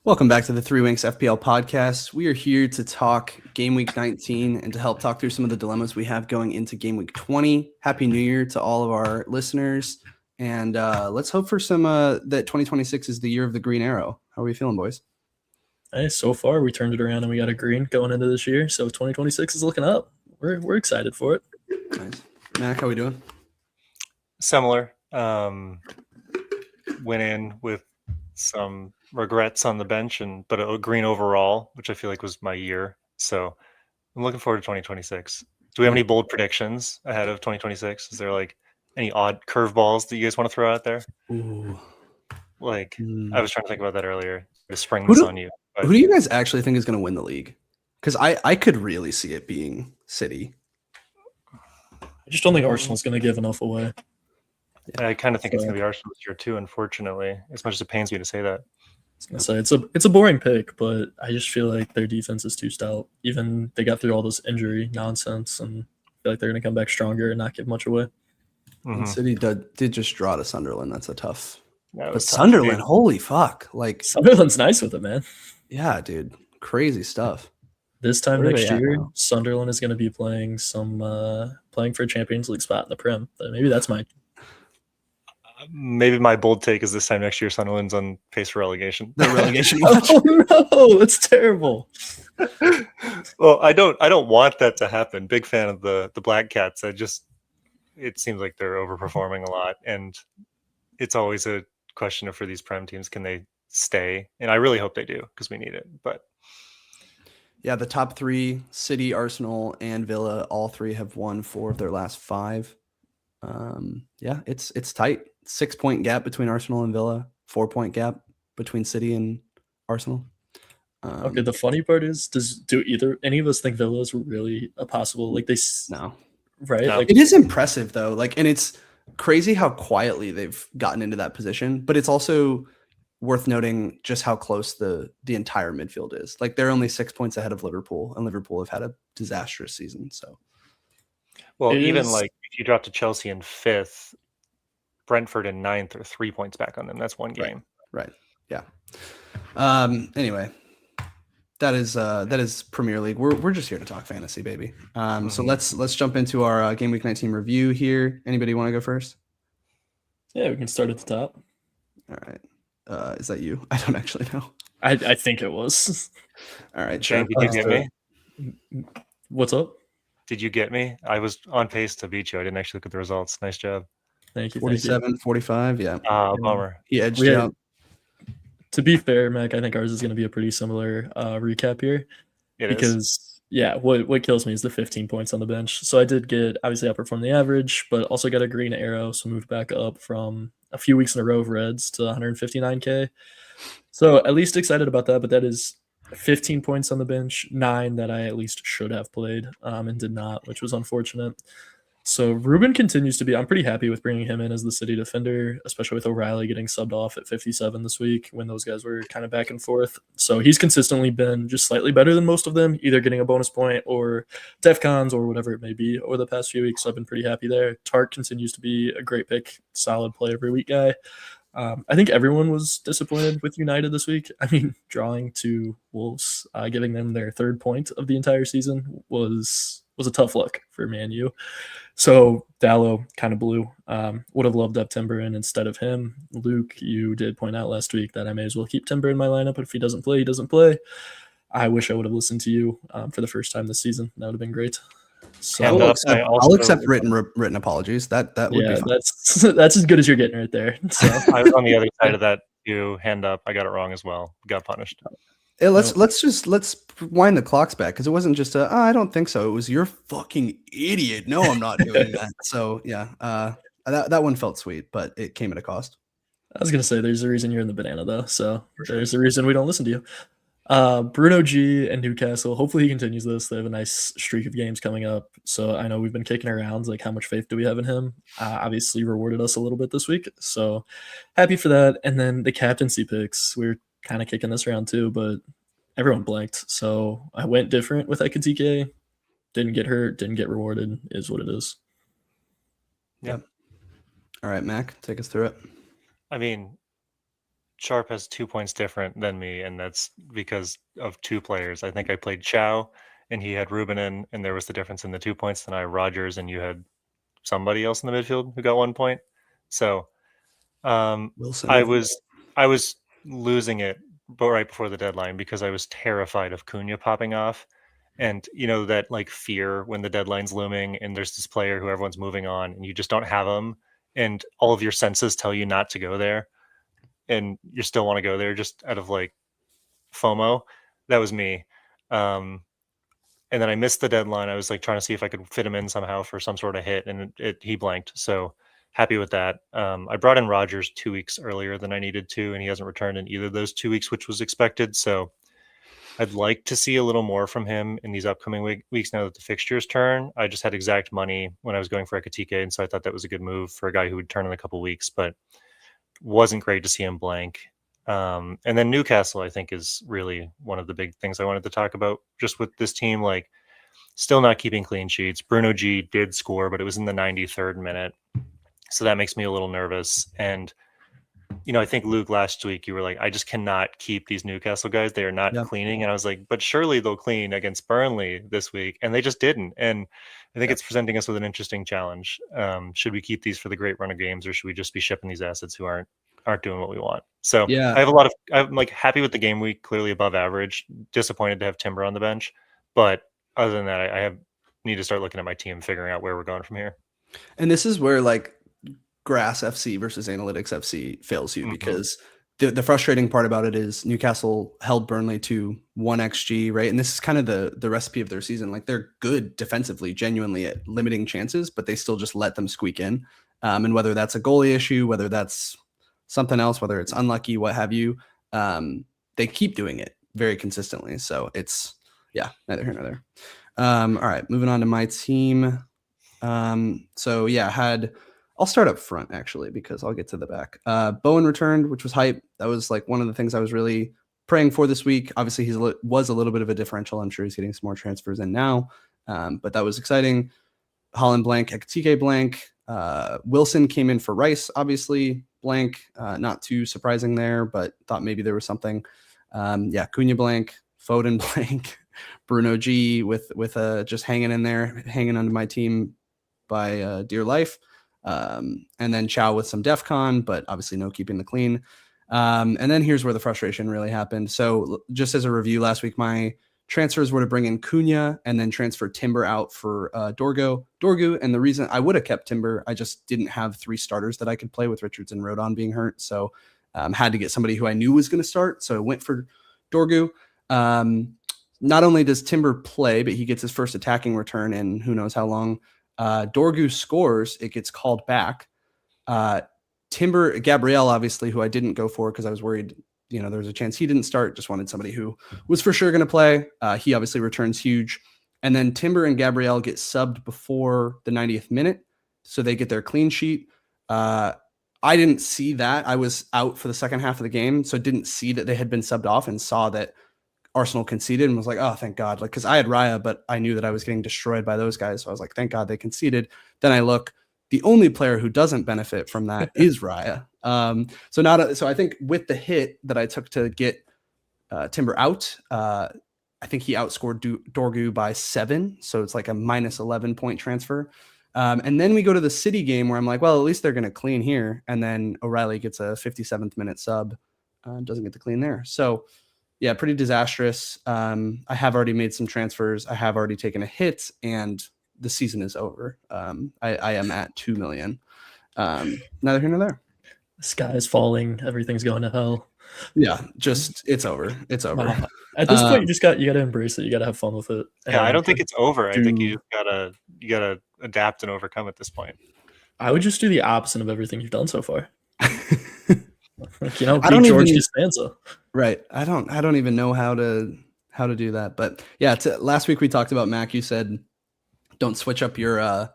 Welcome back to the Wanks FPL podcast. We are here to talk Gameweek 19 and to help talk through some of the dilemmas we have going into Gameweek 20. Happy New Year to all of our listeners. And let's hope for some that 2026 is the year of the green arrow. How are we feeling, boys? Hey, so far we turned it around and we got a green going into this year. So 2026 is looking up. We're excited for it. Nice. Mac, how we doing? Similar. Went in with some regrets on the bench, but a green overall, which I feel like was my year. So I'm looking forward to 2026. Do we have any bold predictions ahead of 2026? Is there like any odd curveballs that you guys want to throw out there? Ooh. I was trying to think about that earlier to spring this on you. Who do you guys actually think is going to win the league? Because I could really see it being City. I just don't think Arsenal's going to give enough away. Yeah, I kind of think it's going to be Arsenal this year too, unfortunately, as much as it pains me to say that. I was going to say it's a boring pick, but I just feel like their defense is too stout. Even they got through all this injury nonsense, and I feel like they're going to come back stronger and not give much away. Mm-hmm. City did just draw to Sunderland. That's a tough. But Sunderland, holy fuck! Like Sunderland's nice with it, man. Yeah, dude, crazy stuff. This time next year, Sunderland is going to be playing for a Champions League spot in the Prem. Maybe that's my. Maybe my bold take is this time next year, Sunderland's on pace for relegation. The relegation watch. Oh no, that's terrible. Well, I don't want that to happen. Big fan of the Black Cats. It seems like they're overperforming a lot, and it's always a question of for these Prem teams, can they stay? And I really hope they do because we need it. But yeah, the top three, City, Arsenal, and Villa, all three have won 4 of their last 5. Yeah, it's tight. 6-point gap between Arsenal and Villa, 4-point gap between City and Arsenal. Okay, the funny part is, do any of us think Villa is really a possible No, right? No. Like, it is impressive though. And it's crazy how quietly they've gotten into that position, but it's also worth noting just how close the entire midfield is. Like they're only 6 points ahead of Liverpool, and Liverpool have had a disastrous season. So, well, like if you drop to Chelsea in 5th, Brentford in 9th, are 3 points back on them. That's one game. Right. Yeah. Anyway, that is Premier League. We're just here to talk fantasy, baby. So let's jump into our Game Week 19 review here. Anybody want to go first? Yeah, we can start at the top. All right. Is that you? I don't actually know. I think it was. All right. Shane, did you get me? What's up? Did you get me? I was on pace to beat you. I didn't actually look at the results. Nice job. Thank you. 47, 45. Yeah. Bummer. He edged you out. To be fair, Mac, I think ours is going to be a pretty similar recap here. Yeah, what kills me is the 15 points on the bench. So I did get, obviously, outperformed the average, but also got a green arrow. So moved back up from a few weeks in a row of reds to 159K. So at least excited about that, but that is 15 points on the bench, 9 that I at least should have played and did not, which was unfortunate. So Ruben continues to be, I'm pretty happy with bringing him in as the City defender, especially with O'Reilly getting subbed off at 57 this week when those guys were kind of back and forth. So he's consistently been just slightly better than most of them, either getting a bonus point or DEFCONs or whatever it may be over the past few weeks. So I've been pretty happy there. Tark continues to be a great pick, solid play every week guy. I think everyone was disappointed with United this week. I mean, drawing to Wolves, giving them their 3rd point of the entire season was a tough look for Man U. So Dallo kind of blew. Would have loved up Timber in instead of him. Luke, you did point out last week that I may as well keep Timber in my lineup, but if he doesn't play, he doesn't play. I wish I would have listened to you for the first time this season. That would have been great. So I'll accept written apologies. That would be fine. That's as good as you're getting right there. So I was on the other side of that. You hand up. I got it wrong as well. Got punished. Hey, let's wind the clocks back because it wasn't just I don't think so. It was you're fucking idiot. No, I'm not doing that. So yeah, that one felt sweet, but it came at a cost. I was gonna say there's a reason you're in the banana though. So there's a reason we don't listen to you. Bruno G and Newcastle. Hopefully he continues this. They have a nice streak of games coming up. So I know we've been kicking around like how much faith do we have in him? Obviously rewarded us a little bit this week. So happy for that. And then the captaincy picks. We're kind of kicking this around too, but everyone blanked. So I went different with Ekatike. Didn't get hurt, didn't get rewarded, is what it is. Yeah. All right, Mac, take us through it. I mean, Sharp has 2 points different than me, and that's because of 2 players. I think I played Chow, and he had Rubenin, and there was the difference in the 2 points. Then I Rogers, and you had somebody else in the midfield who got 1 point. So Wilson. I was losing it right before the deadline because I was terrified of Cunha popping off. And that like fear when the deadline's looming and there's this player who everyone's moving on and you just don't have him, and all of your senses tell you not to go there, and you still want to go there just out of like FOMO. That was me. And then I missed the deadline. I was like trying to see if I could fit him in somehow for some sort of hit, and he blanked. So happy with that. I brought in Rogers 2 weeks earlier than I needed to, and he hasn't returned in either of those 2 weeks, which was expected. So I'd like to see a little more from him in these upcoming weeks now that the fixtures turn. I just had exact money when I was going for Ekatike, and so I thought that was a good move for a guy who would turn in a couple weeks, but wasn't great to see him blank. And then Newcastle, I think, is really one of the big things I wanted to talk about just with this team, like still not keeping clean sheets. Bruno G did score, but it was in the 93rd minute. So that makes me a little nervous. And I think Luke last week, you were like, I just cannot keep these Newcastle guys. They are not cleaning. And I was like, but surely they'll clean against Burnley this week. And they just didn't. And I think it's presenting us with an interesting challenge. Should we keep these for the great run of games, or should we just be shipping these assets who aren't doing what we want? So I'm like happy with the game week, clearly above average, disappointed to have Timber on the bench. But other than that, I need to start looking at my team, figuring out where we're going from here. And this is where like Grass FC versus Analytics FC fails you, because the frustrating part about it is Newcastle held Burnley to 1 XG, right? And this is kind of the recipe of their season. Like, they're good defensively, genuinely at limiting chances, but they still just let them squeak in. And whether that's a goalie issue, whether that's something else, whether it's unlucky, what have you, they keep doing it very consistently. So it's, neither here nor there. All right, moving on to my team. I'll start up front, actually, because I'll get to the back. Bowen returned, which was hype. That was like one of the things I was really praying for this week. Obviously, he was a little bit of a differential. I'm sure he's getting some more transfers in now, but that was exciting. Holland blank, Ekatike blank. Wilson came in for Rice, obviously blank. Not too surprising there, but thought maybe there was something. Cunha blank, Foden blank, Bruno G with just hanging in there, hanging under my team by dear life. And then Chow with some DEFCON, but obviously no keeping the clean. And then here's where the frustration really happened. So just as a review, last week, my transfers were to bring in Cunha and then transfer Timber out for Dorgu. And the reason I would have kept Timber, I just didn't have 3 starters that I could play with Richards and Rodon being hurt. So had to get somebody who I knew was going to start. So I went for Dorgu. Not only does Timber play, but he gets his first attacking return in who knows how long. Dorgu scores, it gets called back. Timber, Gabriel, obviously, who I didn't go for because I was worried, there was a chance he didn't start. Just wanted somebody who was for sure going to play. He obviously returns huge. And then Timber and Gabriel get subbed before the 90th minute, so they get their clean sheet. I didn't see that. I was out for the second half of the game, so didn't see that they had been subbed off, and saw that Arsenal conceded and was like, oh, thank God. Like, because I had Raya, but I knew that I was getting destroyed by those guys. So I was like, thank God they conceded. Then I look, the only player who doesn't benefit from that is Raya. So I think with the hit that I took to get Timber out, I think he outscored Dorgu by 7. So it's like a minus 11 point transfer. And then we go to the City game where I'm like, well, at least they're going to clean here. And then O'Reilly gets a 57th minute sub, doesn't get to clean there. So yeah, pretty disastrous. I have already made some transfers. I have already taken a hit, and the season is over. I am at 2 million. Neither here nor there. The sky is falling. Everything's going to hell. Yeah, just it's over. It's over. Wow. At this point, you got to embrace it. You got to have fun with it. Yeah, I don't think it's over. I think you gotta adapt and overcome at this point. I would just do the opposite of everything you've done so far. Like, I don't George even, Costanza. Right. I don't even know how to do that. But yeah, last week we talked about Mac. You said don't switch up your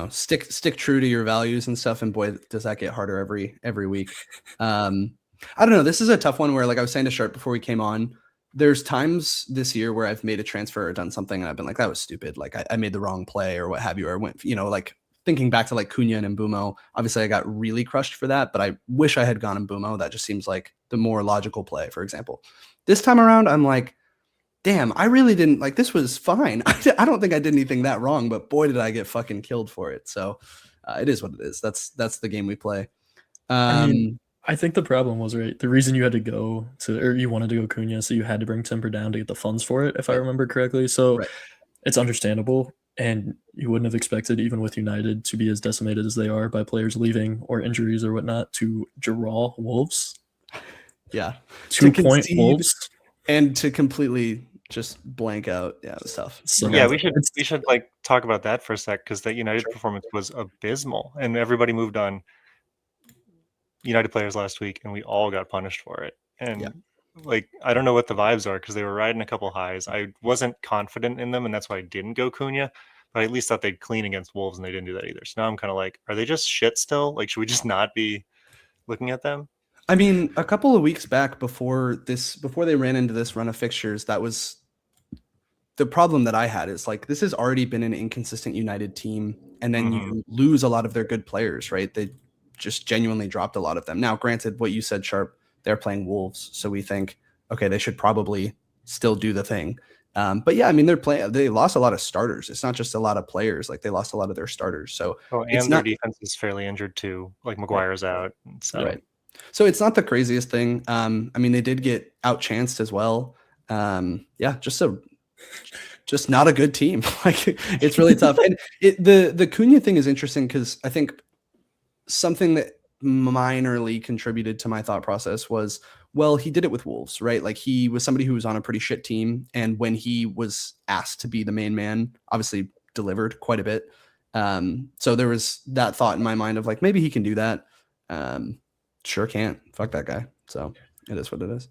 stick true to your values and stuff. And boy, does that get harder every week. I don't know. This is a tough one where, like I was saying to Sharp before we came on, there's times this year where I've made a transfer or done something and I've been like, that was stupid. Like I made the wrong play or what have you, or went, like thinking back to like Cunha and Mbumo, obviously I got really crushed for that, but I wish I had gone Mbumo. That just seems like the more logical play, for example. This time around, I'm like, damn, I really didn't like, this was fine. I don't think I did anything that wrong, but boy, did I get fucking killed for it. So it is what it is. That's the game we play. I mean, I think the problem was, right, the reason you had to go to, or you wanted to go Cunha, so you had to bring Timber down to get the funds for it, if I remember correctly. So it's understandable. And you wouldn't have expected, even with United, to be as decimated as they are by players leaving or injuries or whatnot, to draw Wolves. Yeah. 2-point Wolves. And to completely just blank out. Yeah, it was tough. So yeah, we should like talk about that for a sec, because that United performance was abysmal, and everybody moved on United players last week, and we all got punished for it. And like, I don't know what the vibes are, because they were riding a couple highs. I wasn't confident in them, and that's why I didn't go Cunha. But I at least thought they'd clean against Wolves, and they didn't do that either. So now I'm kind of like, are they just shit still? Like, should we just not be looking at them? I mean, a couple of weeks back before they ran into this run of fixtures, that was the problem that I had. Is like, this has already been an inconsistent United team, and then you lose a lot of their good players, right? They just genuinely dropped a lot of them. Now, granted, what you said, Sharp, they're playing Wolves, so we think, okay, they should probably still do the thing. But yeah, I mean, they lost a lot of starters. It's not just a lot of players. Like, they lost a lot of their starters. So their defense is fairly injured too. Like, Maguire's out. So. So it's not the craziest thing. I mean, they did get outchanced as well. Just not a good team. Like, it's really tough. And the Cunha thing is interesting, because I think something that minorly contributed to my thought process was, well, he did it with Wolves, right? Like, he was somebody who was on a pretty shit team, and when he was asked to be the main man, obviously delivered quite a bit. So there was that thought in my mind of like, maybe he can do that. Sure can't. Fuck that guy. So it is what it is.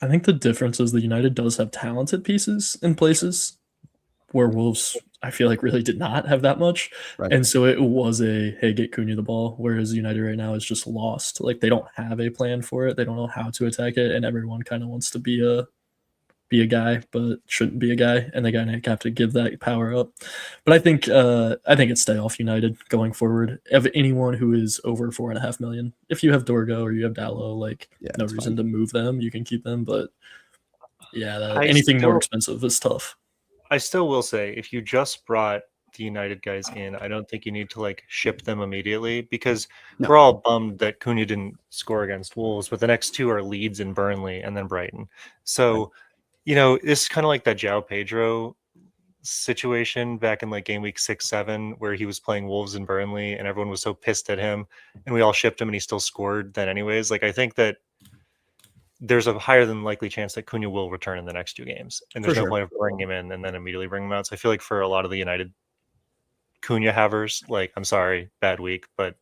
I think the difference is the United does have talented pieces in places where Wolves, I feel like, really did not have that much. Right. And so it was hey, get Cunha the ball, whereas United right now is just lost. Like, they don't have a plan for it. They don't know how to attack it, and everyone kind of wants to be a guy, but shouldn't be a guy, and they kind of have to give that power up. But I think it's stay off United going forward. Of anyone who is over 4.5 million, if you have Dorgo or you have Dallo, like, no reason to move them. You can keep them, but anything more expensive is tough. I still will say, if you just brought the United guys in, I don't think you need to like ship them immediately, because we're all bummed that Cunha didn't score against Wolves, but the next two are Leeds and Burnley and then Brighton. So, you know, it's kind of like that João Pedro situation back in like game week 6-7, where he was playing Wolves and Burnley and everyone was so pissed at him and we all shipped him and he still scored then anyways. Like, I think that there's a higher than likely chance that Cunha will return in the next two games, and there's no point of bringing him in and then immediately bring him out. So I feel like for a lot of the United Cunha havers, like, I'm sorry, bad week, but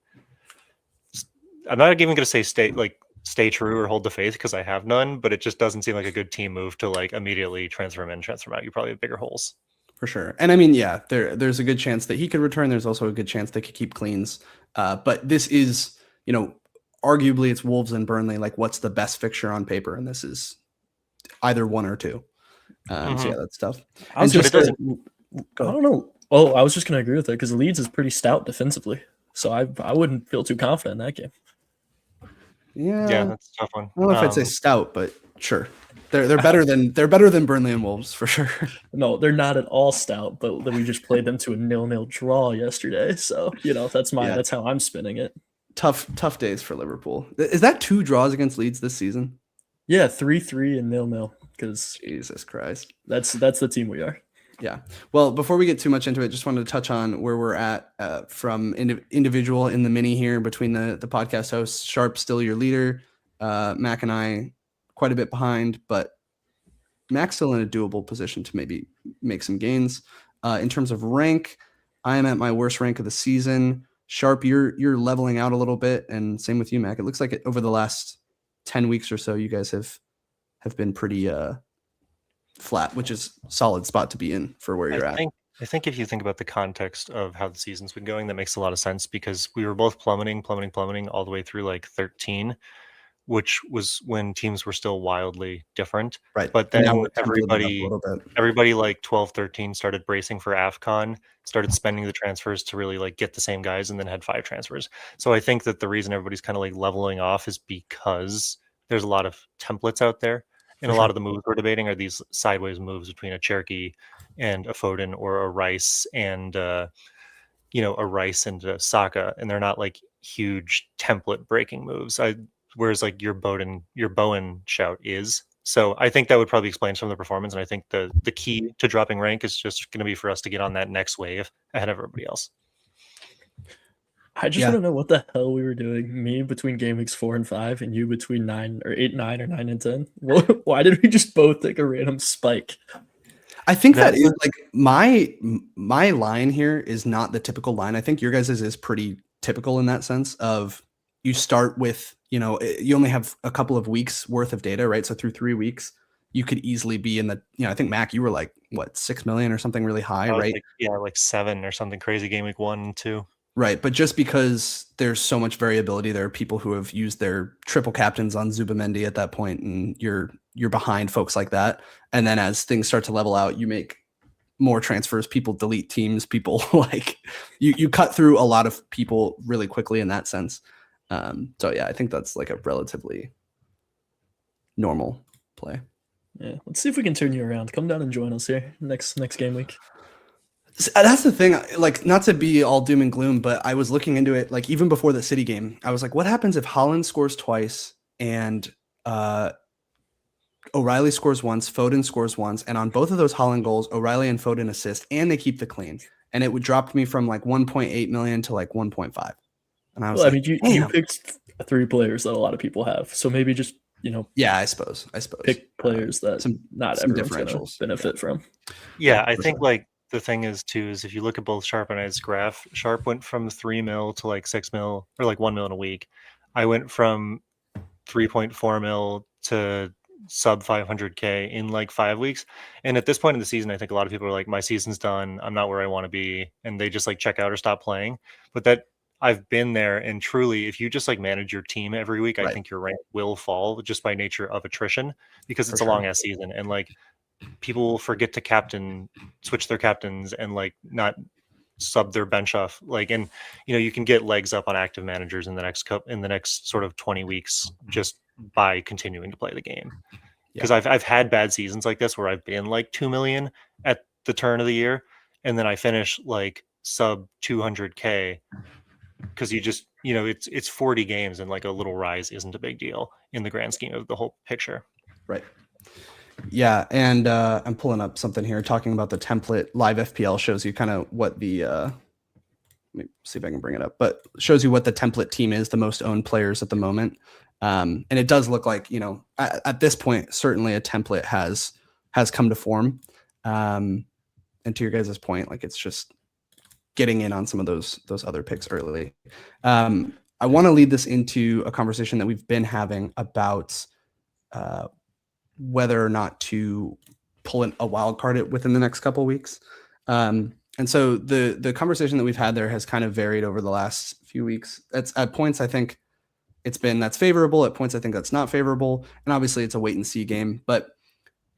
I'm not even going to say stay true or hold the faith, because I have none, but it just doesn't seem like a good team move to like immediately transfer him in, transfer him out. You probably have bigger holes. For sure. And I mean, yeah, there's a good chance that he could return. There's also a good chance they could keep cleans. But this is, you know, arguably it's Wolves and Burnley. Like, what's the best fixture on paper? And this is either one or two. So yeah, that's tough. I don't know. Oh, I was just going to agree with it, because Leeds is pretty stout defensively. So I wouldn't feel too confident in that game. Yeah, that's a tough one. I don't know if I'd say stout, but sure. They're better than Burnley and Wolves for sure. No, they're not at all stout, but we just played them to a 0-0 draw yesterday. So, you know, that's how I'm spinning it. Tough days for Liverpool. Is that 2 draws against Leeds this season? Yeah, 3-3 and 0-0. Because Jesus Christ, that's the team we are. Yeah. Well, before we get too much into it, just wanted to touch on where we're at from individual in the mini here between the podcast hosts. Sharp still your leader. Mac and I quite a bit behind, but Mac's still in a doable position to maybe make some gains. In terms of rank, I am at my worst rank of the season. Sharp, you're leveling out a little bit, and same with you, Mac. It looks like over the last 10 weeks or so, you guys have been pretty flat, which is a solid spot to be in for where you're at. I think if you think about the context of how the season's been going, that makes a lot of sense, because we were both plummeting all the way through like 13. which was when teams were still wildly different. Right. But And now then we're templated up a little bit. everybody like 12, 13 started bracing for AFCON, started spending the transfers to really like get the same guys, and then had 5 transfers. So I think that the reason everybody's kind of like leveling off is because there's a lot of templates out there. And For a lot sure. of the moves we're debating are these sideways moves between a Cherokee and a Foden, or a Rice and a Rice and a Saka, and they're not like huge template breaking moves. Whereas like your Bowen shout is. So I think that would probably explain some of the performance, and I think the key to dropping rank is just going to be for us to get on that next wave ahead of everybody else. I just want to know what the hell we were doing. Me between game weeks 4 and 5, and you between 9 or 8, 9 or 9 and 10. Why did we just both take a random spike? I think that is like my line here is not the typical line. I think your guys' is pretty typical in that sense of you start with, you only have a couple of weeks worth of data, right? So through 3 weeks, you could easily be in the, I think Mac, you were like, what, 6 million or something really high, right? Like 7 or something crazy game week 1 and 2. Right. But just because there's so much variability, there are people who have used their triple captains on Zubamendi at that point, and you're behind folks like that. And then as things start to level out, you make more transfers, people delete teams, people like you cut through a lot of people really quickly in that sense. So yeah, I think that's like a relatively normal play. Yeah. Let's see if we can turn you around. Come down and join us here next game week. That's the thing, like, not to be all doom and gloom, but I was looking into it, like, even before the City game, I was like, what happens if Haaland scores twice and O'Reilly scores once, Foden scores once, and on both of those Haaland goals, O'Reilly and Foden assist, and they keep the clean, and it would drop me from like 1.8 million to like 1.5. And I was I mean, you picked 3 players that a lot of people have, so maybe just yeah, I suppose pick players that not everyone's gonna benefit from. Yeah, I think like the thing is too is if you look at both Sharp and I's graph, Sharp went from 3 mil to like 6 mil or like 1 mil in a week. I went from 3.4 mil to sub 500K in like 5 weeks. And at this point in the season, I think a lot of people are like, my season's done, I'm not where I want to be, and they just like check out or stop playing. But that I've been there, and truly, if you just like manage your team every week, I think your rank will fall just by nature of attrition, because it's a long ass season, and like people will forget to switch their captains and like not sub their bench off. Like, and you can get legs up on active managers in the next sort of 20 weeks just by continuing to play the game. Because I've had bad seasons like this where I've been like 2 million at the turn of the year, and then I finish like sub 200K. Because you just, it's 40 games, and like a little rise isn't a big deal in the grand scheme of the whole picture. Right. Yeah. And I'm pulling up something here talking about the template. Live FPL shows you kind of what the, let me see if I can bring it up, but shows you what the template team is, the most owned players at the moment. And it does look like, at this point, certainly a template has come to form. And to your guys' point, like, it's just getting in on some of those other picks early. I want to lead this into a conversation that we've been having about whether or not to pull in a wild card within the next couple of weeks. And so the conversation that we've had there has kind of varied over the last few weeks. It's at points, I think that's favorable. At points, I think that's not favorable. And obviously it's a wait and see game, but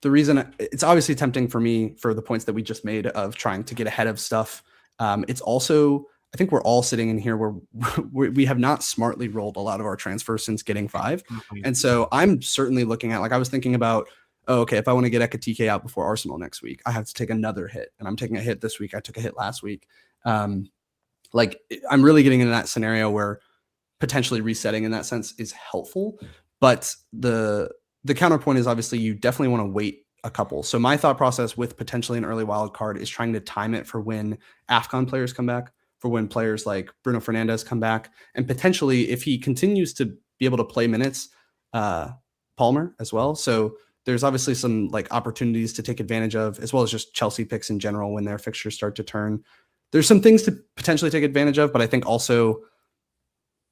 the reason it's obviously tempting for me for the points that we just made of trying to get ahead of stuff. It's also, I think we're all sitting in here where we have not smartly rolled a lot of our transfers since getting 5. And so I'm certainly looking at, like, I was thinking about, okay, if I want to get Ekatike out before Arsenal next week, I have to take another hit, and I'm taking a hit this week. I took a hit last week. Like, I'm really getting into that scenario where potentially resetting in that sense is helpful. But the counterpoint is obviously you definitely want to wait a couple. So my thought process with potentially an early wild card is trying to time it for when AFCON players come back, for when players like Bruno Fernandes come back, and potentially if he continues to be able to play minutes, Palmer as well. So there's obviously some like opportunities to take advantage of, as well as just Chelsea picks in general when their fixtures start to turn. There's some things to potentially take advantage of, but I think also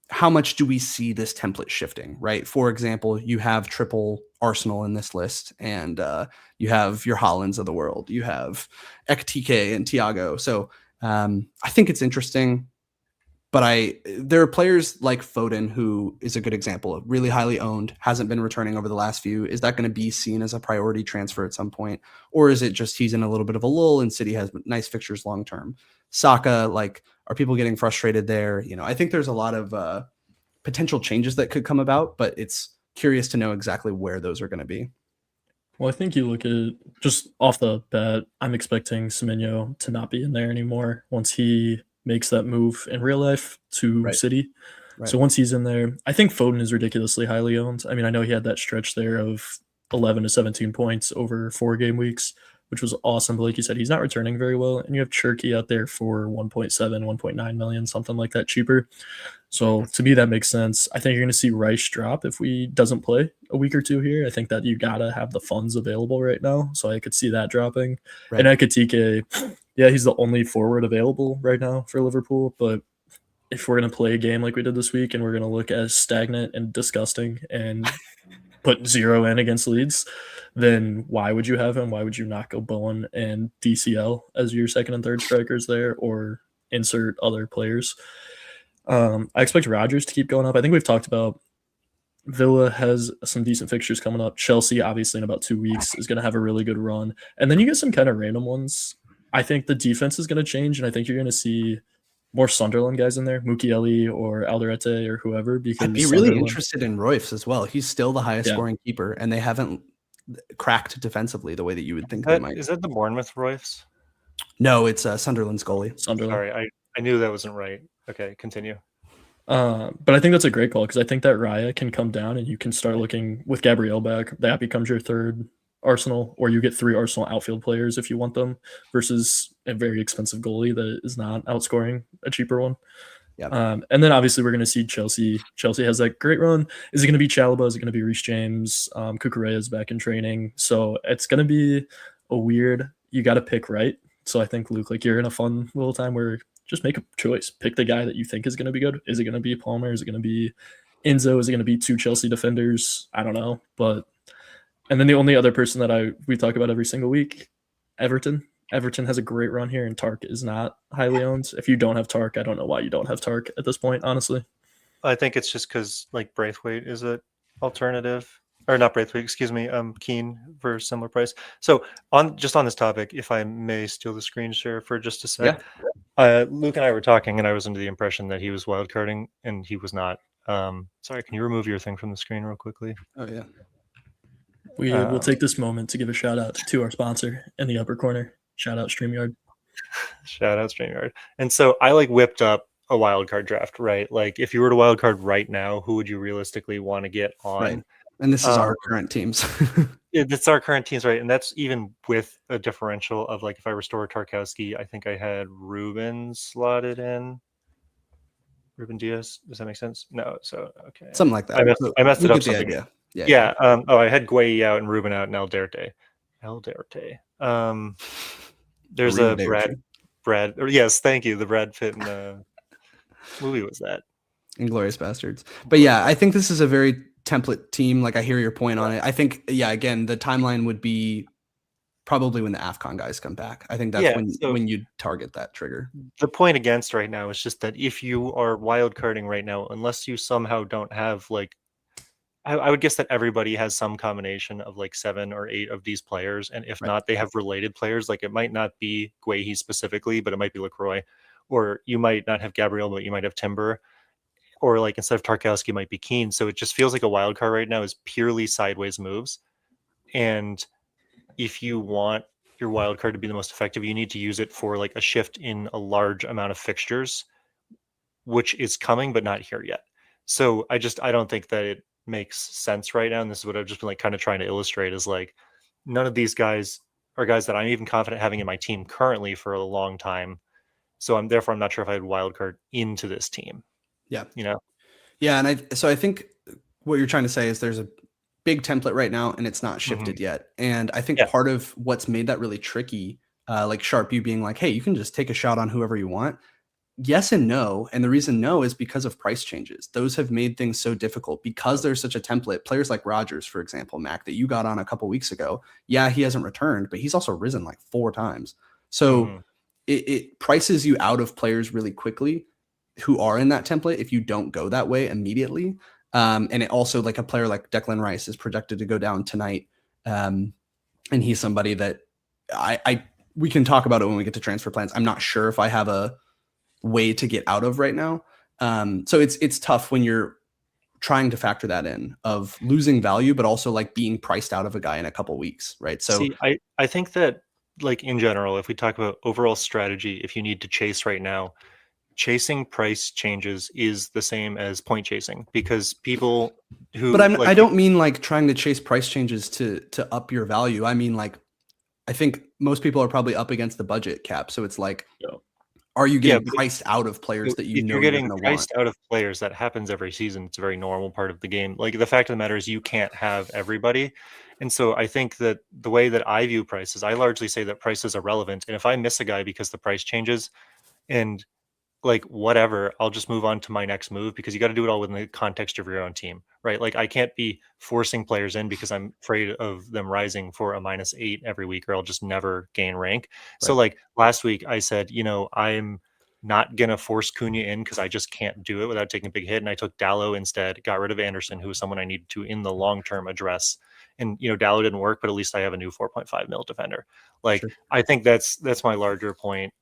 how much do we see this template shifting, right? For example, you have triple Arsenal in this list, and you have your Haalands of the world. You have Ekatike and Thiago. So I think it's interesting, But there are players like Foden, who is a good example of really highly owned, hasn't been returning over the last few. Is that going to be seen as a priority transfer at some point? Or is it just he's in a little bit of a lull and City has nice fixtures long term? Saka, like, are people getting frustrated there? I think there's a lot of potential changes that could come about, but it's curious to know exactly where those are going to be. Well, I think you look at just off the bat, I'm expecting Semenyo to not be in there anymore once he makes that move in real life to City. Right. So once he's in there, I think Foden is ridiculously highly owned. I mean, I know he had that stretch there of 11 to 17 points over 4 game weeks, which was awesome. But like you said, he's not returning very well. And you have Cherky out there for 1.7, 1.9 million, something like that cheaper. So to me, that makes sense. I think you're going to see Rice drop if we doesn't play a week or two here. I think that you got to have the funds available right now. So I could see that dropping. Right. And Ekitike, yeah, he's the only forward available right now for Liverpool. But if we're going to play a game like we did this week and we're going to look as stagnant and disgusting and put 0 in against Leeds, then why would you have him? Why would you not go Bowen and DCL as your second and third strikers there, or insert other players? I expect Rodgers to keep going up. I think we've talked about Villa has some decent fixtures coming up. Chelsea, obviously, in about 2 weeks is going to have a really good run. And then you get some kind of random ones. I think the defense is going to change, and I think you're going to see more Sunderland guys in there, Mukiele or Alderete or whoever. Because I'd be really interested in Royce as well. He's still the highest scoring keeper, and they haven't cracked defensively the way that you would think they might. Is that the Bournemouth Royce? No, it's Sunderland's goalie. Sunderland. Sorry, I knew that wasn't right. Okay, continue. But I think that's a great call because I think that Raya can come down and you can start looking with Gabriel back. That becomes your third Arsenal, or you get 3 Arsenal outfield players if you want them versus a very expensive goalie that is not outscoring a cheaper one. Yeah. And then obviously we're going to see Chelsea. Chelsea has that great run. Is it going to be Chalobah? Is it going to be Reece James? Kukurea is back in training. So it's going to be a weird, you got to pick right. So I think, Luke, like, you're in a fun little time where just make a choice. Pick the guy that you think is going to be good. Is it going to be Palmer? Is it going to be Enzo? Is it going to be 2 Chelsea defenders? I don't know. And then the only other person that we talk about every single week, Everton. Everton has a great run here, and Tark is not highly owned. If you don't have Tark, I don't know why you don't have Tark at this point, honestly. I think it's just because, like, Braithwaite is an alternative. Or not Braithwaite, excuse me, Keane for a similar price. So on this topic, if I may steal the screen share for just a sec. Yeah. Luke and I were talking, and I was under the impression that he was wildcarding, and he was not. Sorry, can you remove your thing from the screen real quickly? Oh, yeah. We will take this moment to give a shout out to our sponsor in the upper corner. Shout out StreamYard. Shout out StreamYard. And so I whipped up a wildcard draft, right? Like, if you were to wildcard right now, who would you realistically want to get on? Right. And this is our current teams. It's our current teams, right? And that's even with a differential of, like, if I restore Tarkowski, I think I had Ruben slotted in. Ruben Diaz. Does that make sense? No. So, okay. Something like that. I messed it up. The idea. Yeah. I had Gueye out and Ruben out and Elderte. There's a Brad. Yes, thank you. The Brad Pitt in the movie was that? Inglourious Bastards. But yeah, I think this is a very template team. Like, I hear your point on it. I think, again, the timeline would be probably when the AFCON guys come back. I think that's when you target that trigger. The point against right now is just that if you are wildcarding right now, unless you somehow don't have, like, I would guess that everybody has some combination of, like, 7 or 8 of these players. And if not, they have related players. Like, it might not be Guehi specifically, but it might be LaCroix. Or you might not have Gabriel, but you might have Timber. Or, like, instead of Tarkowski, might be Keane. So it just feels like a wild card right now is purely sideways moves. And if you want your wild card to be the most effective, you need to use it for, like, a shift in a large amount of fixtures, which is coming, but not here yet. So I don't think that it makes sense right now. And this is what I've just been, like, kind of trying to illustrate is, like, none of these guys are guys that I'm even confident having in my team currently for a long time. So I'm not sure if I'd wildcard into this team. Yeah. Yeah. And I think what you're trying to say is there's a big template right now and it's not shifted yet. And I think part of what's made that really tricky, like Sharp, you being like, hey, you can just take a shot on whoever you want. Yes and no. And the reason no is because of price changes. Those have made things so difficult because there's such a template. Players like Rodgers, for example, Mac, that you got on a couple weeks ago. Yeah, he hasn't returned, but he's also risen like 4 times. So it prices you out of players really quickly. who are in that template if you don't go that way immediately. And it also, like a player like Declan Rice is projected to go down tonight. And he's somebody that we can talk about it when we get to transfer plans. I'm not sure if I have a way to get out of right now. So it's tough when you're trying to factor that in of losing value, but also like being priced out of a guy in a couple weeks, right? So see, I think that, like, in general, if we talk about overall strategy, if you need to chase right now, chasing price changes is the same as point chasing, because people who, but like, I don't mean like trying to chase price changes to up your value. I mean, like, I think most people are probably up against the budget cap. So it's like, are you getting priced out of players that you know you're getting priced want? out of players? That happens every season. It's a very normal part of the game. Like, the fact of the matter is you can't have everybody. And so I think that the way that I view prices, I largely say that price is irrelevant. And if I miss a guy because the price changes, and like, whatever, I'll just move on to my next move, because you got to do it all within the context of your own team, right? Like, I can't be forcing players in because I'm afraid of them rising for a -8 every week, or I'll just never gain rank. So like last week I said, I'm not going to force Cunha in because I just can't do it without taking a big hit. And I took Dallo instead, got rid of Anderson, who was someone I needed to in the long-term address. And, Dallo didn't work, but at least I have a new 4.5 mil defender. Like, sure. I think that's my larger point.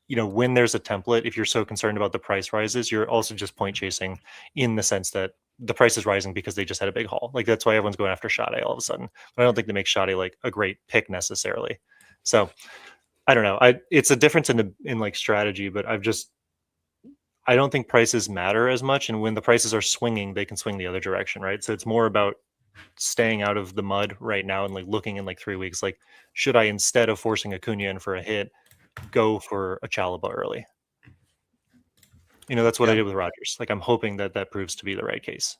When there's a template, if you're so concerned about the price rises, you're also just point chasing, in the sense that the price is rising because they just had a big haul. Like, that's why everyone's going after Sade all of a sudden. But I don't think they make Sade like a great pick necessarily. So I don't know. It's a difference in like strategy, but I don't think prices matter as much. And when the prices are swinging, they can swing the other direction, right? So it's more about staying out of the mud right now and like looking in like 3 weeks, like, should I, instead of forcing Acuna in for a hit, go for a Chalaba early? That's what I did with Rodgers. Like, I'm hoping that proves to be the right case.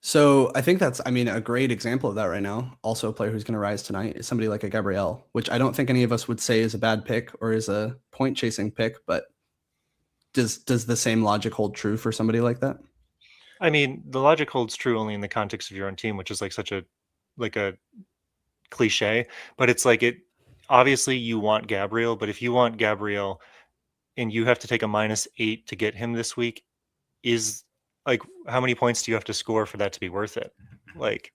So I think that's, a great example of that right now. Also, a player who's going to rise tonight is somebody like a Gabriel, which I don't think any of us would say is a bad pick or is a point chasing pick, but does the same logic hold true for somebody like that? I mean, the logic holds true only in the context of your own team, which is like such a cliche, but it's like, obviously you want Gabriel, but if you want Gabriel and you have to take a -8 to get him this week, is like, how many points do you have to score for that to be worth it? Like,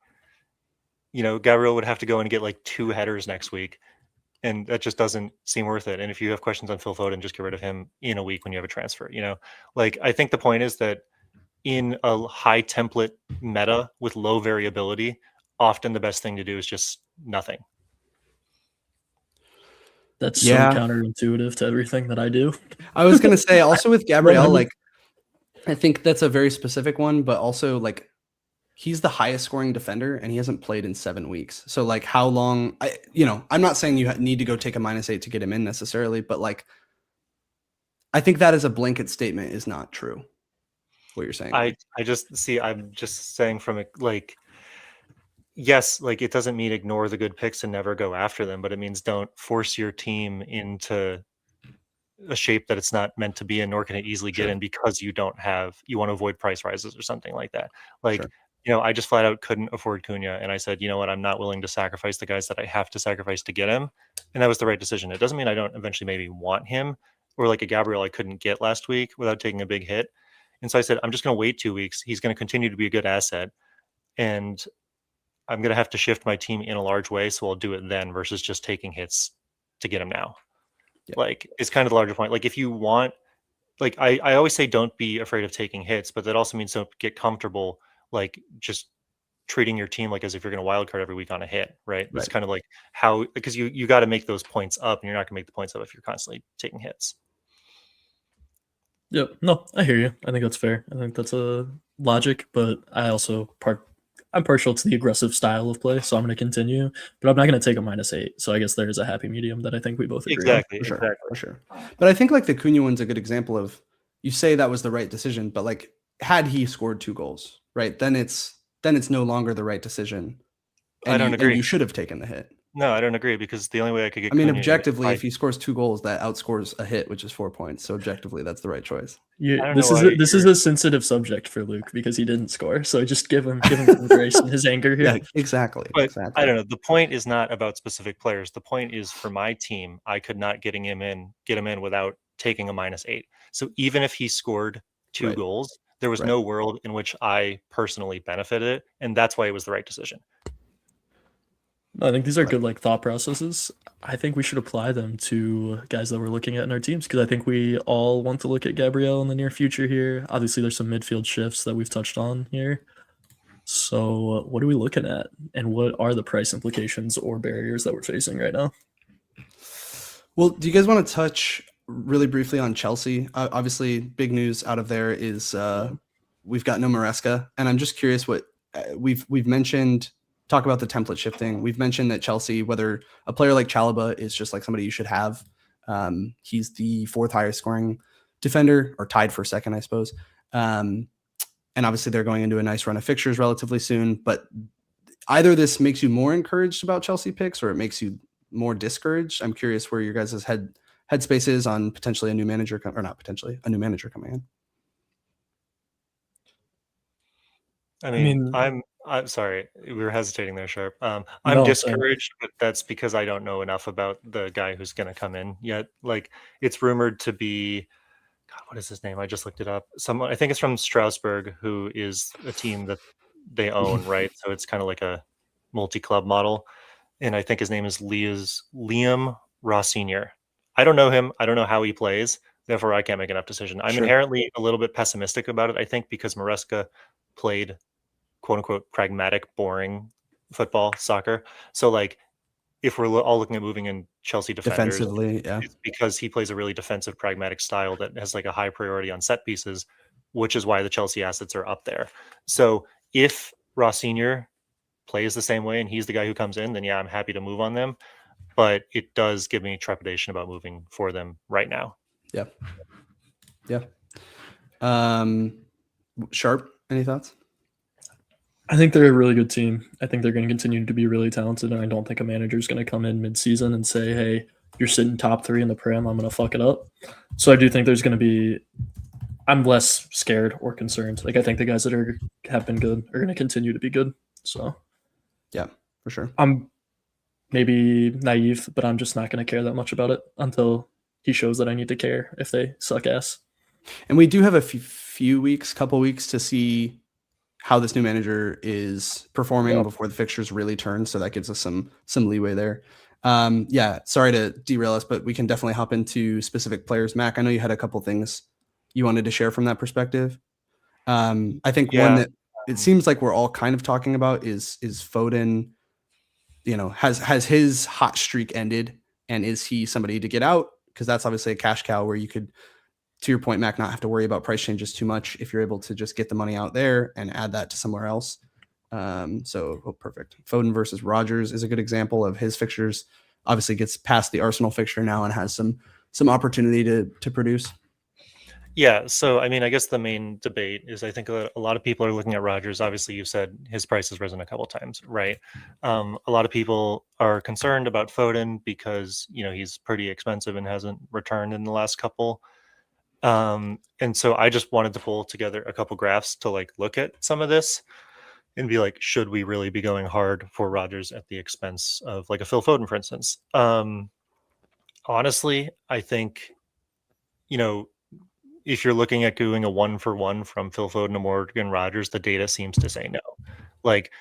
Gabriel would have to go and get like 2 headers next week, and that just doesn't seem worth it. And if you have questions on Phil Foden, just get rid of him in a week when you have a transfer. Like, I think the point is that in a high template meta with low variability, often the best thing to do is just nothing. That's so counterintuitive to everything that I do. I was going to say, also with Gabriel, like, I think that's a very specific one, but also like, he's the highest scoring defender and he hasn't played in 7 weeks. So like, how long, I'm not saying you need to go take a -8 to get him in necessarily, but like, I think that as a blanket statement is not true. What you're saying. I'm just saying from it, like, yes, like, it doesn't mean ignore the good picks and never go after them, but it means don't force your team into a shape that it's not meant to be in, nor can it easily get in because you want to avoid price rises or something like that. Like, I just flat out couldn't afford Cunha, and I said, you know what, I'm not willing to sacrifice the guys that I have to sacrifice to get him. And that was the right decision. It doesn't mean I don't eventually maybe want him, or like a Gabriel I couldn't get last week without taking a big hit. And so I said, I'm just going to wait 2 weeks. He's going to continue to be a good asset, and I'm going to have to shift my team in a large way. So I'll do it then versus just taking hits to get him now. Like, it's kind of the larger point. Like, if you want, like, I always say, don't be afraid of taking hits, but that also means don't get comfortable, like, just treating your team like as if you're going to wildcard every week on a hit, right? It's kind of like because you got to make those points up, and you're not going to make the points up if you're constantly taking hits. Yep. No, I hear you. I think that's fair. I think that's a logic, but I also I'm partial to the aggressive style of play, so I'm going to continue, but I'm not going to take a -8. So I guess there's a happy medium that I think we both agree on. For sure. But I think like the Cunha one's a good example of, you say that was the right decision, but like, had he scored 2 goals, right? Then it's no longer the right decision. And I don't agree. And you should have taken the hit. No, I don't agree, because the only way I could get Cunha, objectively, if he scores 2 goals, that outscores a hit, which is 4 points. So objectively, that's the right choice. This is a sensitive subject for Luke because he didn't score. So just give him some grace in his anger here. Yeah, exactly. But I don't know. The point is not about specific players. The point is, for my team, I could not get him in without taking a -8. So even if he scored 2 Right. goals, there was Right. no world in which I personally benefited, and that's why it was the right decision. I think these are good like thought processes. I think we should apply them to guys that we're looking at in our teams because I think we all want to look at Gabriel in the near future here. Obviously, there's some midfield shifts that we've touched on here. So, what are we looking at, and what are the price implications or barriers that we're facing right now? Well, do you guys want to touch really briefly on Chelsea? Obviously, big news out of there is we've got no Maresca, and I'm just curious what we've mentioned. Talk about the template shifting. We've mentioned that Chelsea, whether a player like Chalobah is just like somebody you should have. He's the 4th highest scoring defender, or tied for 2nd, I suppose. And obviously, they're going into a nice run of fixtures relatively soon. But either this makes you more encouraged about Chelsea picks, or it makes you more discouraged. I'm curious where your guys' headspace is on potentially a new manager, or not potentially a new manager coming in. I mean, I'm sorry, we were hesitating there, Sharp. I'm No, discouraged, but that's because I don't know enough about the guy who's going to come in yet. Like, it's rumored to be, God, what is his name? I just looked it up. Someone, I think it's from Strasbourg, who is a team that they own, right? So it's kind of like a multi-club model, and I think his name is Liam Rossinier. I don't know him. I don't know how he plays. Therefore, I can't make enough decision. I'm Sure. inherently a little bit pessimistic about it. I think because Maresca played quote unquote pragmatic, boring football, soccer. So like, if we're all looking at moving in Chelsea defenders, Defensively, yeah, it's because he plays a really defensive, pragmatic style that has like a high priority on set pieces, which is why the Chelsea assets are up there. So if Ross Senior plays the same way and he's the guy who comes in, then yeah, I'm happy to move on them. But it does give me trepidation about moving for them right now. Yeah. Sharp, any thoughts? I think they're a really good team. I think they're going to continue to be really talented, and I don't think a manager is going to come in mid-season and say, hey, you're sitting top 3 in the Prem, I'm going to fuck it up. So I do think there's going to be – I'm less scared or concerned. Like, I think the guys that have been good are going to continue to be good. So yeah, for sure. I'm maybe naive, but I'm just not going to care that much about it until he shows that I need to care if they suck ass. And we do have a couple weeks to see how this new manager is performing before the fixtures really turn. So that gives us some leeway there. Yeah, sorry to derail us, but we can definitely hop into specific players. Mac, I know you had a couple things you wanted to share from that perspective. I think one that it seems like we're all kind of talking about is Foden. You know, has his hot streak ended, and is he somebody to get out? Because that's obviously a cash cow where you could, to your point, Mac, not have to worry about price changes too much if you're able to just get the money out there and add that to somewhere else. Perfect. Foden versus Rodgers is a good example of his fixtures. Obviously gets past the Arsenal fixture now and has some opportunity to produce. Yeah, so I mean, I guess the main debate is I think a lot of people are looking at Rodgers. Obviously, you said his price has risen a couple of times, right? A lot of people are concerned about Foden because, you know, he's pretty expensive and hasn't returned in the last couple. And so I just wanted to pull together a couple graphs to like look at some of this and be like, should we really be going hard for Rodgers at the expense of like a Phil Foden, for instance? Honestly, I think, you know, if you're looking at doing a 1-for-1 from Phil Foden to Morgan Rodgers, the data seems to say no. Like,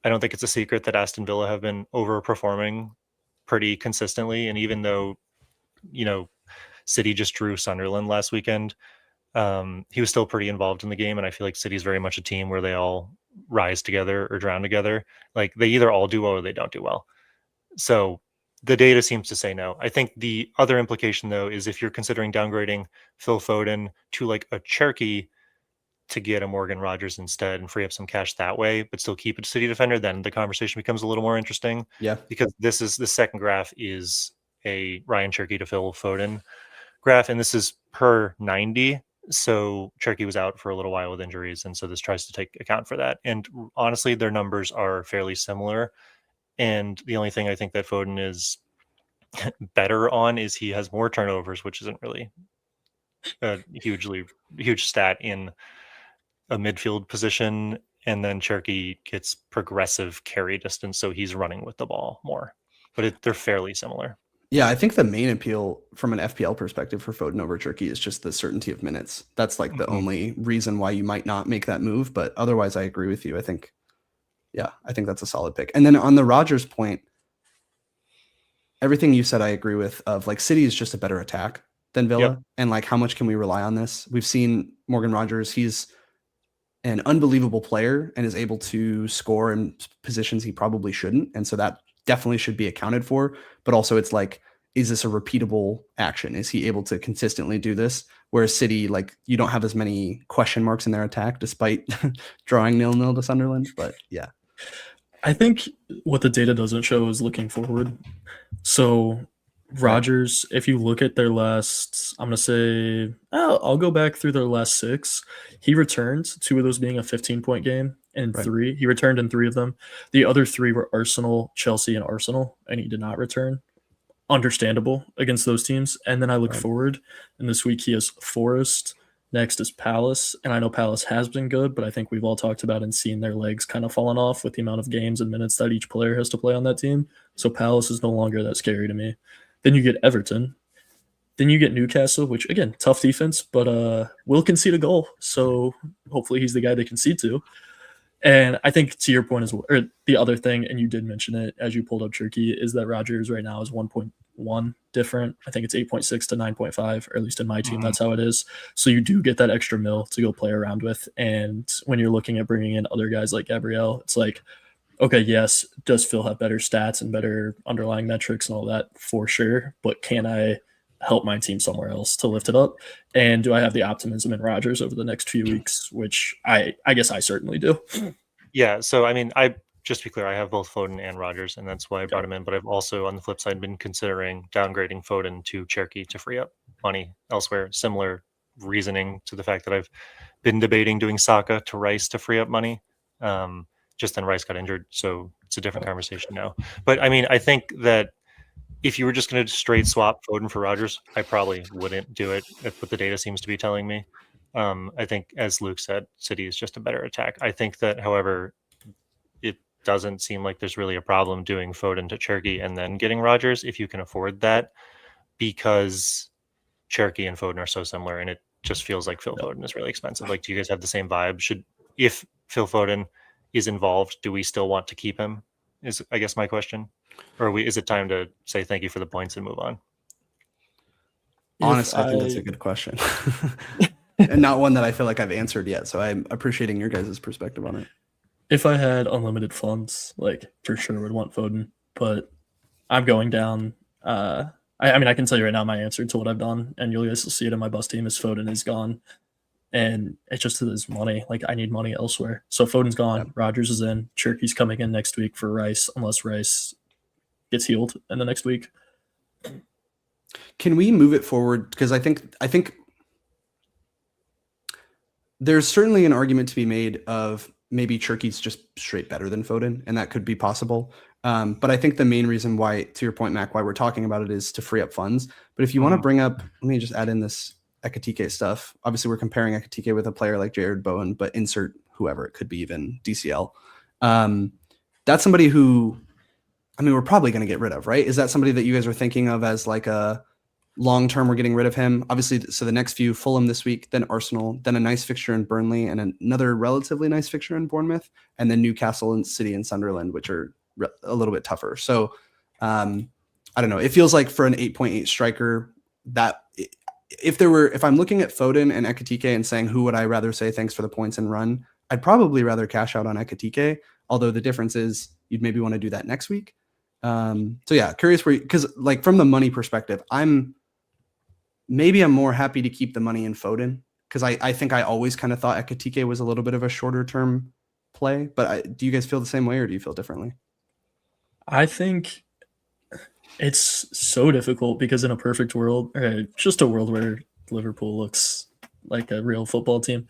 I don't think it's a secret that Aston Villa have been overperforming pretty consistently. And even though, you know, City just drew Sunderland last weekend, he was still pretty involved in the game. And I feel like City's very much a team where they all rise together or drown together. Like, they either all do well or they don't do well. So the data seems to say no. I think the other implication, though, is if you're considering downgrading Phil Foden to like a Cherky to get a Morgan Rodgers instead and free up some cash that way, but still keep a City defender, then the conversation becomes a little more interesting. Yeah. Because the second graph is a Ryan Cherky to Phil Foden graph, and this is per 90. So Cherky was out for a little while with injuries, and so this tries to take account for that. And honestly, their numbers are fairly similar. And the only thing I think that Foden is better on is he has more turnovers, which isn't really a huge stat in a midfield position. And then Cherky gets progressive carry distance, so he's running with the ball more. But they're fairly similar. Yeah, I think the main appeal from an FPL perspective for Foden over Cherki is just the certainty of minutes. That's like the only reason why you might not make that move. But otherwise, I agree with you. I think that's a solid pick. And then on the Rodgers point, everything you said, I agree with. Of like City is just a better attack than Villa, Yep. and like how much can we rely on this? We've seen Morgan Rodgers. He's an unbelievable player and is able to score in positions he probably shouldn't, and so that definitely should be accounted for. But also, it's like, is this a repeatable action? Is he able to consistently do this? Whereas City, like, you don't have as many question marks in their attack, despite drawing 0-0 to Sunderland. But yeah, I think what the data doesn't show is looking forward. So Rodgers, if you look at their last, I'm going to say, I'll go back through their last 6. He returned, 2 of those being a 15-point game, and 3. He returned in 3 of them. The other 3 were Arsenal, Chelsea, and Arsenal, and he did not return. Understandable against those teams. And then I look forward, and this week he has Forest. Next is Palace, and I know Palace has been good, but I think we've all talked about and seen their legs kind of falling off with the amount of games and minutes that each player has to play on that team. So Palace is no longer that scary to me. Then you get Everton. Then you get Newcastle, which, again, tough defense, but will concede a goal. So hopefully he's the guy they concede to. And I think to your point as well, or the other thing, and you did mention it as you pulled up Cherki, is that Rodgers right now is 1.1 different. I think it's 8.6 to 9.5, or at least in my team, that's how it is. So you do get that extra mil to go play around with. And when you're looking at bringing in other guys like Gabriel, it's like, okay, yes, does Phil have better stats and better underlying metrics and all that? For sure. But can I help my team somewhere else to lift it up? And do I have the optimism in Rodgers over the next few weeks, which I guess I certainly do. Yeah. So, I mean, just to be clear, I have both Foden and Rodgers, and that's why I brought him in. But I've also, on the flip side, been considering downgrading Foden to Cherki to free up money elsewhere. Similar reasoning to the fact that I've been debating doing Saka to Rice to free up money. Just then Rice got injured, so it's a different conversation now. But I mean, I think that if you were just going to straight swap Foden for Rodgers, I probably wouldn't do it. That's what the data seems to be telling me. I think, as Luke said, City is just a better attack. I think that, however, it doesn't seem like there's really a problem doing Foden to Cherki and then getting Rodgers if you can afford that, because Cherki and Foden are so similar, and it just feels like Phil Foden is really expensive. Like, do you guys have the same vibe? If Phil Foden is involved, do we still want to keep him? Is, I guess, my question. Or is it time to say thank you for the points and move on? Honestly, I think that's a good question. And not one that I feel like I've answered yet. So I'm appreciating your guys' perspective on it. If I had unlimited funds, like, for sure would want Foden, but I'm going down. I mean, I can tell you right now my answer to what I've done, and you guys will see it in my bus team, is Foden is gone. And it's just his money. Like, I need money elsewhere. So Foden's gone. Yep. Rodgers is in. Cherki's coming in next week for Rice, unless Rice gets healed in the next week. Can we move it forward? Because I think there's certainly an argument to be made of maybe Cherki's just straight better than Foden, and that could be possible. But I think the main reason why, to your point, Mac, why we're talking about it is to free up funds. But if you want to bring up, let me just add in this Ekitike stuff. Obviously, we're comparing Ekitike with a player like Jared Bowen, but insert whoever. It could be even DCL. That's somebody who, I mean, we're probably going to get rid of, right? Is that somebody that you guys are thinking of as like a long-term, we're getting rid of him? Obviously, so the next few, Fulham this week, then Arsenal, then a nice fixture in Burnley, and another relatively nice fixture in Bournemouth, and then Newcastle and City and Sunderland, which are a little bit tougher. So I don't know. It feels like for an 8.8 striker, that if I'm looking at Foden and Ekitike and saying who would I rather say thanks for the points and run, I'd probably rather cash out on Ekitike, although the difference is you'd maybe want to do that next week. So yeah, curious because like from the money perspective, I'm more happy to keep the money in Foden, because I think I always kind of thought Ekitike was a little bit of a shorter term play. But do you guys feel the same way, or do you feel differently? I think it's so difficult because in a perfect world, or just a world where Liverpool looks like a real football team,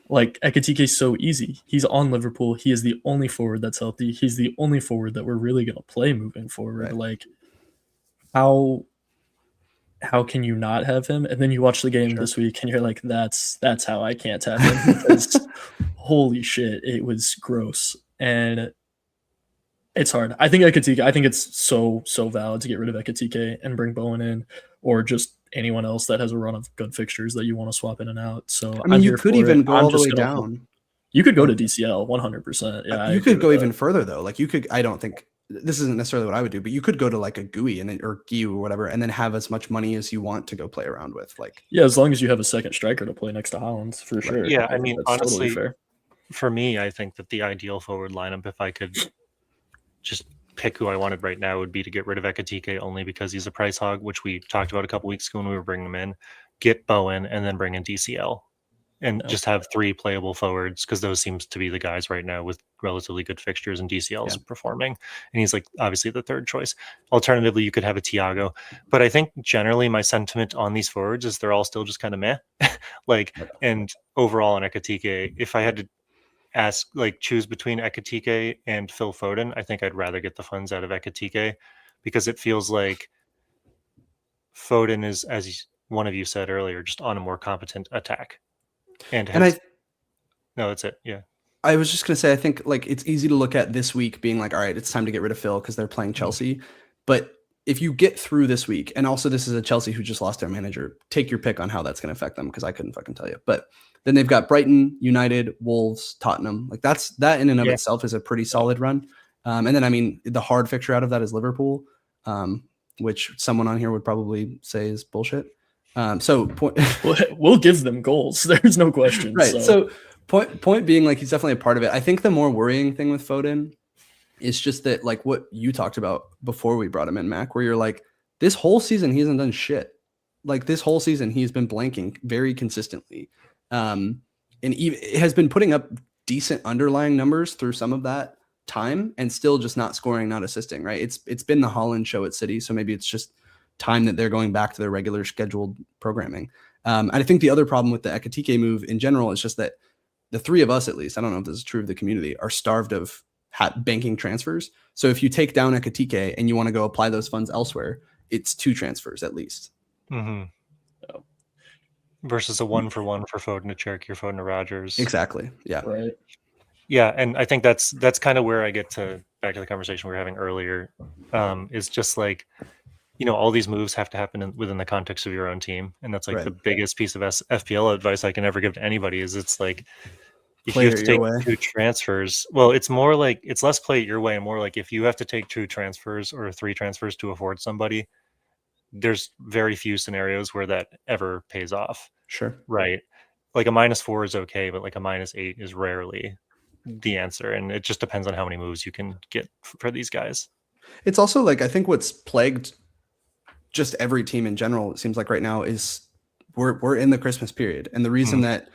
like Ekitike is so easy. He's on Liverpool. He is the only forward that's healthy. He's the only forward that we're really going to play moving forward. Right. Like, how can you not have him? And then you watch the game this week and you're like, that's how I can't have him, because holy shit, it was gross. And It's hard. I think Ekatike. I think it's so valid to get rid of Ekatike and bring Bowen in, or just anyone else that has a run of good fixtures that you want to swap in and out. So I mean, you could even go all the way down. You could go to DCL 100%. Yeah, you could go even further though. Like you could. I don't think this isn't necessarily what I would do, but you could go to like a GUI and then or GU or whatever, and then have as much money as you want to go play around with. Like yeah, as long as you have a second striker to play next to Hollins, for sure. Yeah, I mean, honestly, totally fair. For me, I think that the ideal forward lineup, if I could just pick who I wanted right now, would be to get rid of Ekatike only because he's a price hog, which we talked about a couple weeks ago when we were bringing him in. Get Bowen and then bring in DCL and just have 3 playable forwards because those seems to be the guys right now with relatively good fixtures and DCL's performing. And he's like obviously the third choice. Alternatively, you could have a Thiago. But I think generally my sentiment on these forwards is they're all still just kind of meh. And overall on Ekatike, if I had to choose between Ekatike and Phil Foden, I think I'd rather get the funds out of Ekatike because it feels like Foden is, as one of you said earlier, just on a more competent attack. No, that's it. Yeah. I was just going to say, I think like it's easy to look at this week being like, all right, it's time to get rid of Phil because they're playing Chelsea. But if you get through this week, and also this is a Chelsea who just lost their manager, take your pick on how that's going to affect them because I couldn't fucking tell you. But then they've got Brighton, United, Wolves, Tottenham. Like that in and of itself is a pretty solid run. And then, I mean, the hard fixture out of that is Liverpool, which someone on here would probably say is bullshit. We'll give them goals. There's no question. Right. So point being, like, he's definitely a part of it. I think the more worrying thing with Foden is just that, like, what you talked about before we brought him in, Mac, where you're like, this whole season he hasn't done shit. Like this whole season he's been blanking very consistently. And it has been putting up decent underlying numbers through some of that time and still just not scoring, not assisting, right? It's been the Holland show at City, so maybe it's just time that they're going back to their regular scheduled programming. And I think the other problem with the Ekatike move in general is just that the three of us, at least, I don't know if this is true of the community, are starved of banking transfers. So if you take down Ekatike and you want to go apply those funds elsewhere, it's 2 transfers at least. Mm-hmm. Versus a 1-for-1 for Foden to Cherokee or Foden to Rodgers. Exactly. Yeah. Right. Yeah, and I think that's kind of where I get back to the conversation we were having earlier. Is just like, all these moves have to happen within the context of your own team, and that's like the biggest piece of FPL advice I can ever give to anybody. Is it's like if you have to take 2 transfers, well, it's more like it's less play it your way and more like if you have to take 2 transfers or 3 transfers to afford somebody, there's very few scenarios where that ever pays off. Sure. Right. Like a -4 is okay, but like a -8 is rarely the answer. And it just depends on how many moves you can get for these guys. It's also like, I think what's plagued just every team in general, it seems like right now, is we're in the Christmas period. And the reason that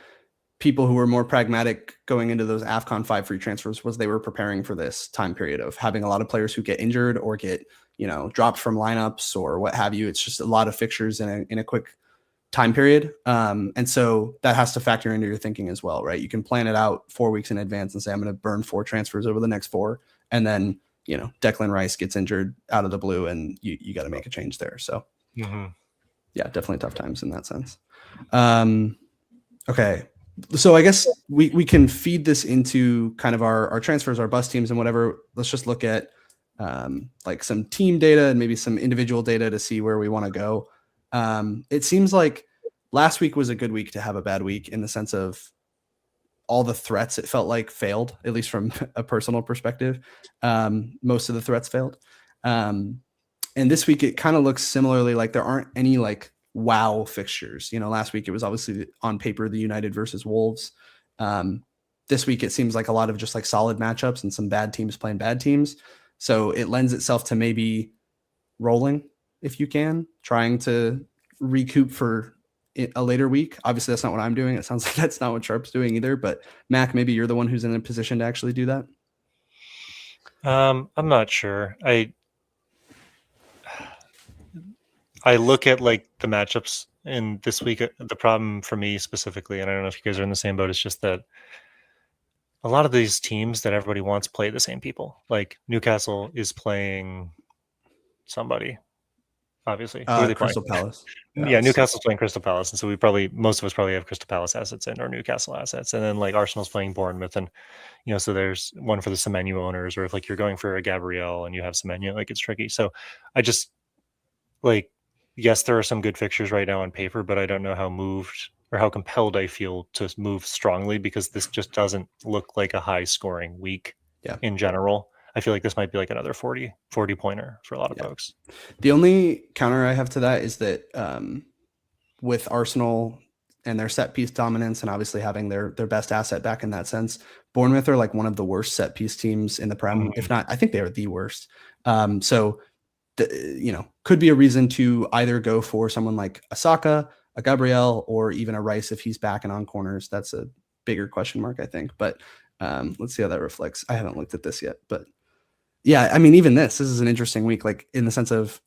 people who were more pragmatic going into those AFCON 5 free transfers was they were preparing for this time period of having a lot of players who get injured or get, dropped from lineups or what have you. It's just a lot of fixtures in a quick time period. And so that has to factor into your thinking as well, right? You can plan it out 4 weeks in advance and say, I'm going to burn 4 transfers over the next 4. And then, Declan Rice gets injured out of the blue and you got to make a change there. So yeah, definitely tough times in that sense. Okay. So I guess we can feed this into kind of our transfers, our bus teams and whatever. Let's just look at like some team data and maybe some individual data to see where we want to go. It seems like last week was a good week to have a bad week in the sense of all the threats, it felt like, failed, at least from a personal perspective. Most of the threats failed. And this week it kind of looks similarly like there aren't any like wow fixtures. Last week it was obviously on paper the United versus Wolves. This week it seems like a lot of just like solid matchups and some bad teams playing bad teams. So it lends itself to maybe rolling if you can, trying to recoup for a later week. Obviously that's not what I'm doing. It sounds like that's not what Sharp's doing either, but Mac, maybe you're the one who's in a position to actually do that. I'm not sure. I look at like the matchups in this week. The problem for me specifically, and I don't know if you guys are in the same boat, it's just that a lot of these teams that everybody wants play the same people. Like Newcastle is playing somebody. obviously. Who are they playing? Crystal Palace. Yeah, Newcastle's playing Crystal Palace, and so most of us probably have Crystal Palace assets or Newcastle assets, and then like Arsenal's playing Bournemouth, and so there's one for the Semenyo owners, or if like you're going for a Gabriel and you have Semenyo, like it's tricky. So I just like, yes, there are some good fixtures right now on paper, but I don't know how moved or how compelled I feel to move strongly, because this just doesn't look like a high scoring week in general. I feel like this might be like another 40 pointer for a lot of folks. The only counter I have to that is that with Arsenal and their set piece dominance, and obviously having their best asset back in that sense, Bournemouth are like one of the worst set piece teams in the Prem. If not, I think they are the worst. So, could be a reason to either go for someone like a Saka, a Gabriel, or even a Rice if he's back and on corners. That's a bigger question mark, I think. But let's see how that reflects. I haven't looked at this yet, but yeah, I mean, even this is an interesting week, like in the sense of,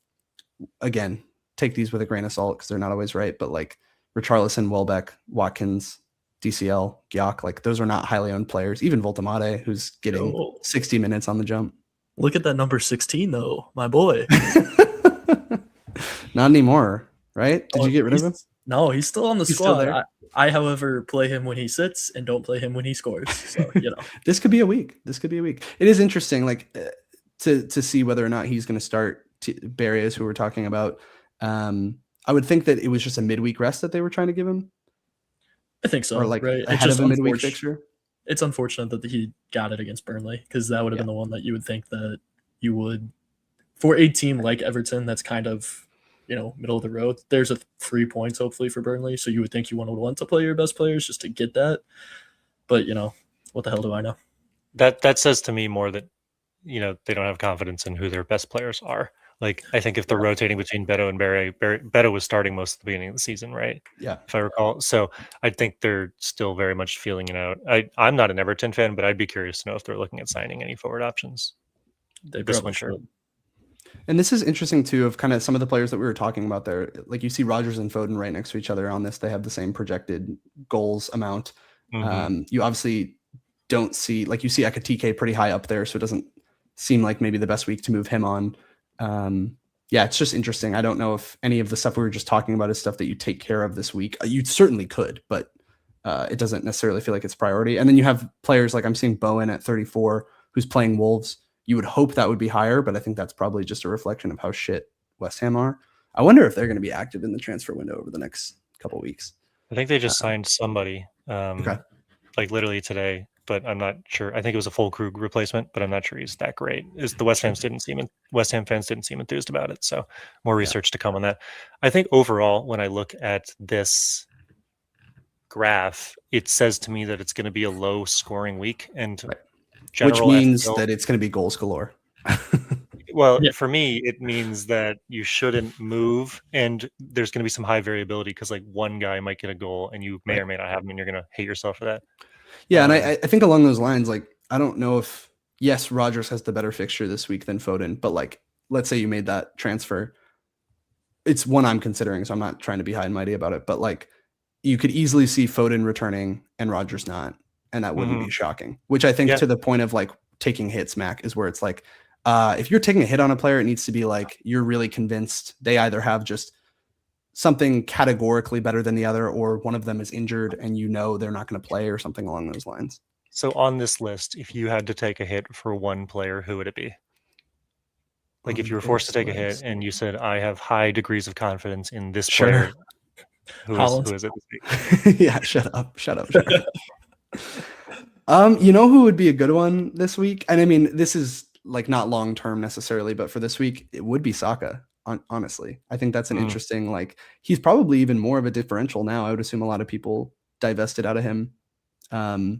again, take these with a grain of salt because they're not always right, but like Richarlison, Welbeck, Watkins, DCL, Gyak, like those are not highly owned players. Even Voltamade, who's getting 60 minutes on the jump. Look at that number 16, though, my boy. Not anymore, right? Did you get rid of him? No, he's still on the squad. I, however, play him when he sits and don't play him when he scores. So, This could be a week. It is interesting, like to see whether or not he's going to start Barrios, who we're talking about. I would think that it was just a midweek rest that they were trying to give him. I think so. Or like right? ahead of a midweek fixture. It's unfortunate that he got it against Burnley, because that would have been the one that you would think that you would, for a team like Everton that's kind of, middle of the road. There's a 3 points hopefully for Burnley, so you would think you would want to play your best players just to get that. But what the hell do I know? That says to me more that they don't have confidence in who their best players are. Like, I think if they're rotating between Beto and Beto was starting most at the beginning of the season, right? Yeah, if I recall. So I think they're still very much feeling it out. I'm not an Everton fan, but I'd be curious to know if they're looking at signing any forward options this winter. Should. And this is interesting too, of kind of some of the players that we were talking about there. Like you see Rodgers and Foden right next to each other on this. They have the same projected goals amount. You obviously don't see, like you see Ekitike pretty high up there, so it doesn't seem like maybe the best week to move him on. It's just interesting. I don't know if any of the stuff we were just talking about is stuff that you take care of this week. You certainly could, but it doesn't necessarily feel like it's priority. And then you have players like I'm seeing Bowen at 34, who's playing Wolves. You would hope that would be higher, but I think that's probably just a reflection of how shit West Ham are. I wonder if they're going to be active in the transfer window over the next couple of weeks. I think they just signed somebody, like literally today, but I'm not sure. I think it was a full Krug replacement, but I'm not sure he's that great. The West Ham fans didn't seem enthused about it, so more research to come on that. I think overall, when I look at this graph, it says to me that it's going to be a low scoring week, and which means that it's going to be goals galore. Well, for me, it means that you shouldn't move, and there's going to be some high variability because like one guy might get a goal, and you may or may not have him, and you're going to hate yourself for that. Yeah, and I think along those lines, like I don't know if Rodgers has the better fixture this week than Foden, but like let's say you made that transfer, it's one I'm considering, so I'm not trying to be high and mighty about it, but like you could easily see Foden returning and Rodgers not, and that wouldn't be shocking. Which I think to the point of like taking hits, Mac, is where it's like if you're taking a hit on a player, it needs to be like you're really convinced they either have just something categorically better than the other, or one of them is injured and they're not going to play, or something along those lines. So on this list, if you had to take a hit for one player, who would it be? Like if you were forced to take a hit and you said, I have high degrees of confidence in this player, who is it this week? Yeah, shut up. Who would be a good one this week? And I mean, this is like not long term necessarily, but for this week, it would be Saka. Honestly, I think that's an interesting, like he's probably even more of a differential now. I would assume a lot of people divested out of him. I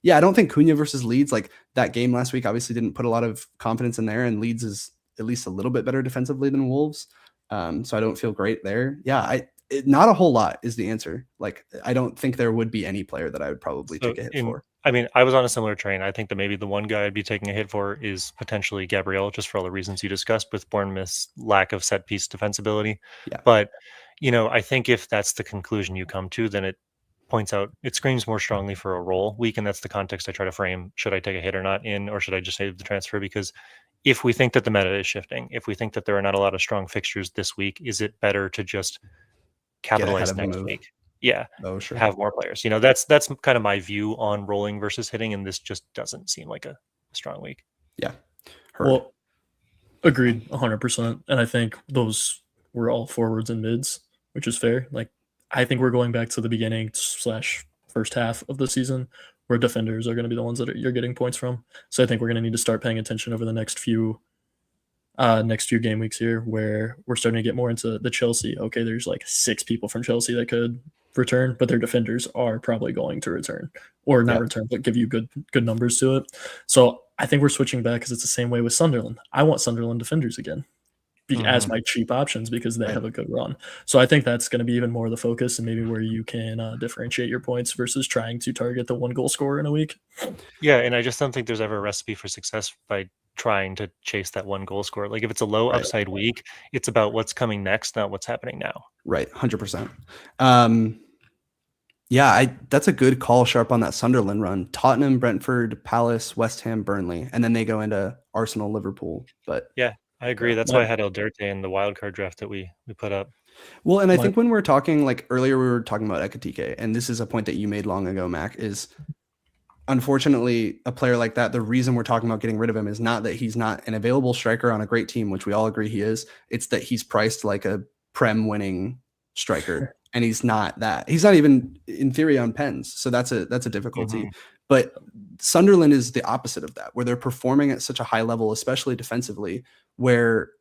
don't think Cunha versus Leeds, like that game last week, obviously didn't put a lot of confidence in there, and Leeds is at least a little bit better defensively than Wolves. So I don't feel great there. Not a whole lot is the answer. Like, I don't think there would be any player that I would probably take a hit for. I mean, I was on a similar train. I think that maybe the one guy I'd be taking a hit for is potentially Gabriel, just for all the reasons you discussed with Bournemouth's lack of set piece defensibility. Yeah. But, I think if that's the conclusion you come to, then it screams more strongly for a roll week. And that's the context I try to frame. Should I take a hit or not or should I just save the transfer? Because if we think that the meta is shifting, if we think that there are not a lot of strong fixtures this week, is it better to just capitalize next week? Yeah. Oh, sure. Have more players. That's kind of my view on rolling versus hitting, and this just doesn't seem like a strong week. Yeah. Heard. Well, agreed 100%. And I think those were all forwards and mids, which is fair. Like, I think we're going back to the beginning / first half of the season where defenders are going to be the ones that you're getting points from. So I think we're going to need to start paying attention over the next few game weeks here, where we're starting to get more into the Chelsea. Okay, there's like 6 people from Chelsea that could return, but their defenders are probably going to return, or not return, but give you good numbers to it. So I think we're switching back because it's the same way with Sunderland. I want Sunderland defenders again as my cheap options because they have a good run. So I think that's going to be even more the focus, and maybe where you can differentiate your points versus trying to target the 1 goal scorer in a week. Yeah, and I just don't think there's ever a recipe for success by trying to chase that 1 goal scorer. Like if it's a low upside week, it's about what's coming next, not what's happening now. Right, 100%. That's a good call, Sharp, on that Sunderland run. Tottenham, Brentford, Palace, West Ham, Burnley, and then they go into Arsenal, Liverpool. But yeah, I agree. That's why I had El Dirte in the wildcard draft that we put up. Well, and I think when we're talking, like earlier, we were talking about Ekitike, and this is a point that you made long ago, Mac, is unfortunately a player like that, the reason we're talking about getting rid of him is not that he's not an available striker on a great team, which we all agree he is. It's that he's priced like a Prem winning striker. And he's not that. He's not even in theory on pens. So that's a difficulty. But Sunderland is the opposite of that, where they're performing at such a high level, especially defensively, where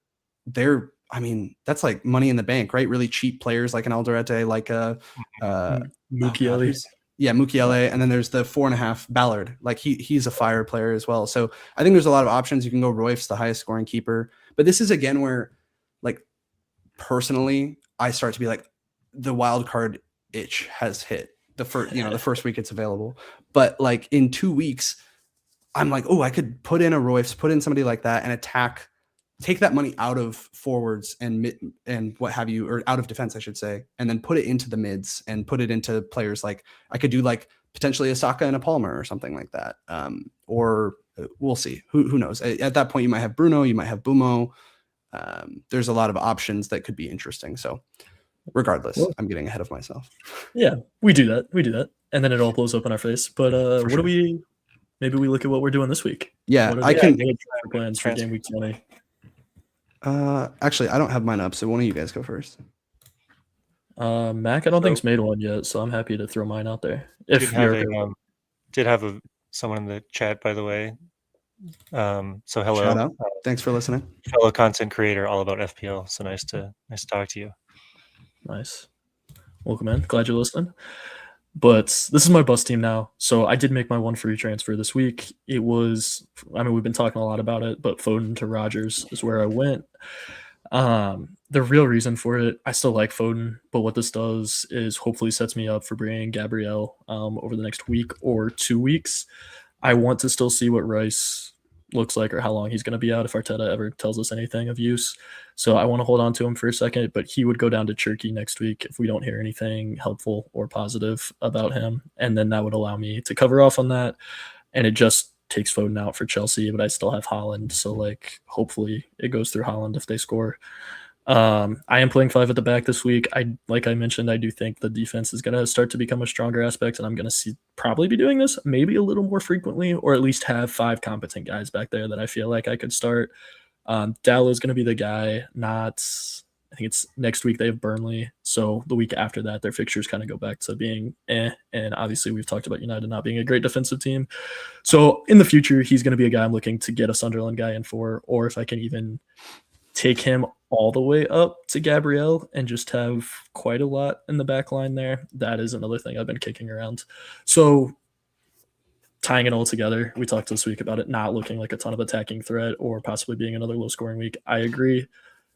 that's like money in the bank, right? Really cheap players like an Alderete, like a Mukiele. Mukiele. And then there's the 4.5 Ballard. Like he's a fire player as well. So I think there's a lot of options. You can go Royf's the highest scoring keeper. But this is again where, like, personally, I start to be like, the wild card itch has hit the first week it's available, but like in 2 weeks, I'm like, oh, I could put in a Royce, put in somebody like that and take that money out of forwards and what have you, or out of defense, I should say, and then put it into the mids and put it into players like I could do like potentially a Saka and a Palmer or something like that. Or we'll see. Who knows? At that point, you might have Bruno, you might have Bumo. There's a lot of options that could be interesting. So. Regardless, I'm getting ahead of myself. Yeah, we do that. And then it all blows up in our face. But do we look at what we're doing this week? Yeah, I can plans for game week 20. Actually, I don't have mine up, so one of you guys go first. Mac, I don't think's made one yet, so I'm happy to throw mine out there. Did have someone in the chat, by the way. So hello. Shout out. Thanks for listening. Fellow content creator, all about FPL. So nice to talk to you. Nice. Welcome in. Glad you're listening. But this is my bus team now. So I did make my 1 free transfer this week. It was, we've been talking a lot about it, but Foden to Rodgers is where I went. The real reason for it, I still like Foden, but what this does is hopefully sets me up for bringing Gabriel over the next week or 2 weeks. I want to still see what Rice looks like or how long he's going to be out if Arteta ever tells us anything of use. So I want to hold on to him for a second, but he would go down to Turkey next week if we don't hear anything helpful or positive about him. And then that would allow me to cover off on that. And it just takes Foden out for Chelsea, but I still have Haaland. So like, hopefully it goes through Haaland if they score. I am playing 5 at the back this week. Like I mentioned, I do think the defense is going to start to become a stronger aspect, and I'm going to probably be doing this maybe a little more frequently, or at least have 5 competent guys back there that I feel like I could start. Dallo is going to be the guy. I think it's next week they have Burnley, so the week after that their fixtures kind of go back to being and obviously we've talked about United not being a great defensive team. So in the future, he's going to be a guy I'm looking to get a Sunderland guy in for, or if I can even take him all the way up to Gabriel and just have quite a lot in the back line there. That is another thing I've been kicking around. So tying it all together, we talked this week about it not looking like a ton of attacking threat or possibly being another low scoring week. I agree.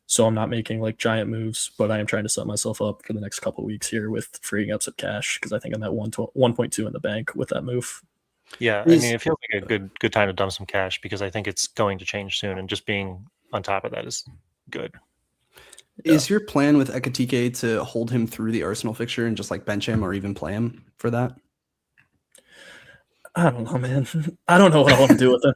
So I'm not making like giant moves, but I am trying to set myself up for the next couple of weeks here with freeing up some cash because I think I'm at 1.2 in the bank with that move. Yeah, I mean, it feels like a good time to dump some cash because I think it's going to change soon, and just being on top of that is good. Is your plan with Ekitike to hold him through the Arsenal fixture and just like bench him or even play him for that? I don't know, man. I don't know what I want to do with him.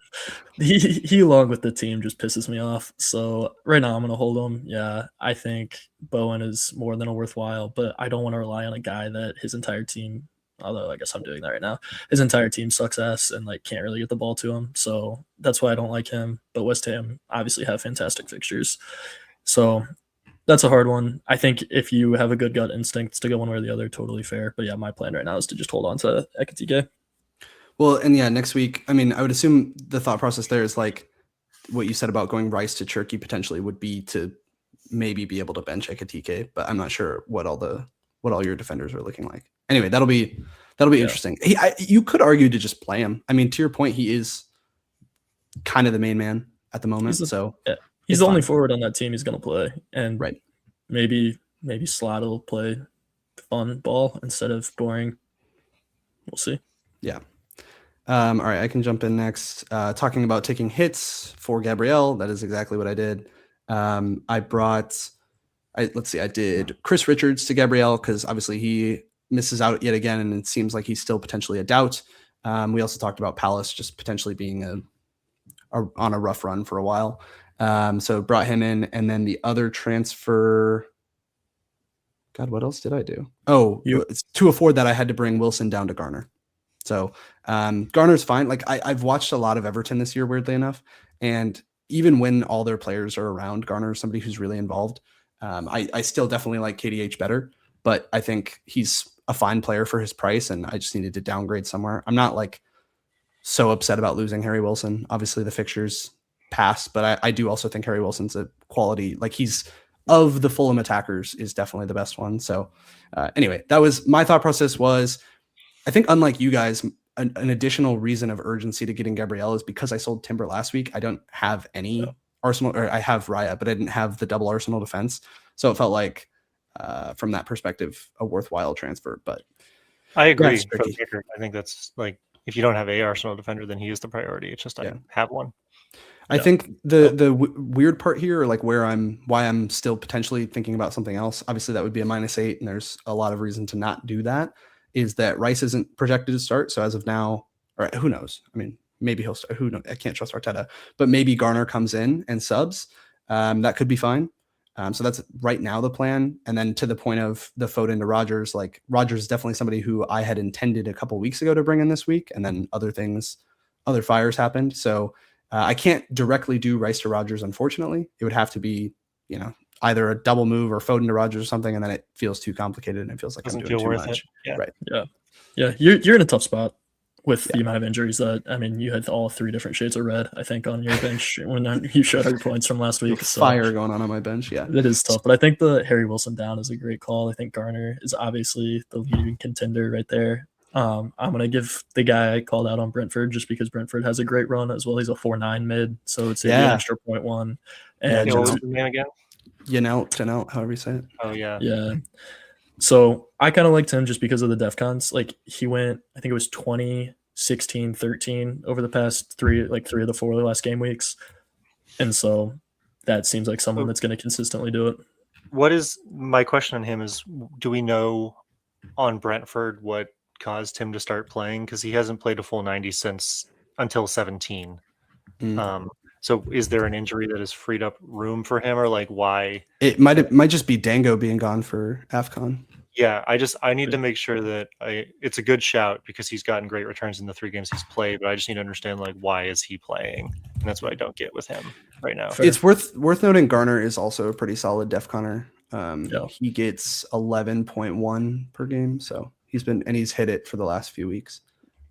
He along with the team just pisses me off. So right now I'm gonna hold him. Yeah, I think Bowen is more than a worthwhile, but I don't want to rely on a guy that his entire team. Although I guess I'm doing that right now. His entire team sucks ass and like can't really get the ball to him. So that's why I don't like him. But West Ham obviously have fantastic fixtures. So that's a hard one. I think if you have a good gut instinct to go one way or the other, totally fair. But yeah, my plan right now is to just hold on to Ekatike. Well, and yeah, next week, I mean, I would assume the thought process there is like what you said about going Rice to Cherky potentially would be to maybe be able to bench Ekatike, but I'm not sure what all your defenders are looking like. Anyway, that'll be interesting. You could argue to just play him. I mean, to your point, he is kind of the main man at the moment. He's It's the only fine. forward on that team he's going to play, and Right. maybe Slot will play fun ball instead of boring. We'll see. Yeah. All right, I can jump in next. Talking about taking hits for Gabrielle, that is exactly what I did. I did Chris Richards to Gabrielle because obviously he misses out yet again, and it seems like he's still potentially a doubt. We also talked about Palace just potentially being on a rough run for a while. So brought him in, and then the other transfer. God, what else did I do? Oh, it's to afford that I had to bring Wilson down to Garner. So Garner's fine. Like I've watched a lot of Everton this year, weirdly enough, and even when all their players are around, Garner is somebody who's really involved. I still definitely like KDH better, but I think he's a fine player for his price, and I just needed to downgrade somewhere. I'm not like so upset about losing Harry Wilson. Obviously, the fixtures pass, but I do also think Harry Wilson's a quality. Like he's of the Fulham attackers is definitely the best one. So anyway, that was my thought process. Was I think unlike you guys, an additional reason of urgency to getting Gabrielle is because I sold Timber last week. I don't have any Arsenal, or I have Raya, but I didn't have the double Arsenal defense. So it felt like, from that perspective, a worthwhile transfer. But I agree. For the record, I think that's like, if you don't have a Arsenal defender, then he is the priority. It's just I have one. I think the weird part here, or like why I'm still potentially thinking about something else. Obviously, that would be a -8, and there's a lot of reason to not do that. Is that Rice isn't projected to start. So as of now, or who knows? I mean, maybe he'll start. Who knows? I can't trust Arteta, but maybe Garner comes in and subs. That could be fine. So that's right now the plan. And then to the point of the Foden to Rodgers, like Rodgers is definitely somebody who I had intended a couple weeks ago to bring in this week, and then other fires happened. So I can't directly do Rice to Rodgers, unfortunately. It would have to be, either a double move or Foden to Rodgers or something, and then it feels too complicated and it feels like I'm doing too much. Yeah. Right. Yeah. You're in a tough spot with the amount of injuries that, I mean, you had all 3 different shades of red, I think, on your bench when you showed your points from last week. So fire going on my bench. Yeah. It is tough, but I think the Harry Wilson down is a great call. I think Garner is obviously the leading contender right there. I'm going to give the guy I called out on Brentford just because Brentford has a great run as well. He's a 4.9 mid, so it's an extra 0.1. And what was his name again? Janelt, however you say it. Oh, yeah. Yeah. So I kind of liked him just because of the DEFCONs. Like he went, I think it was 20, 16, 13 over the past 3 of the 4 last game weeks. And so that seems like someone that's going to consistently do it. What is my question on him is, do we know on Brentford what caused him to start playing? Because he hasn't played a full 90 since until 17. So is there an injury that has freed up room for him, or like why? It might just be Dango being gone for AFCON. Yeah, I need to make sure that it's a good shout because he's gotten great returns in the 3 games he's played, but I just need to understand like why is he playing? And that's what I don't get with him right now. Fair. It's worth noting Garner is also a pretty solid DEFCONer. He gets 11.1 per game, so he's hit it for the last few weeks.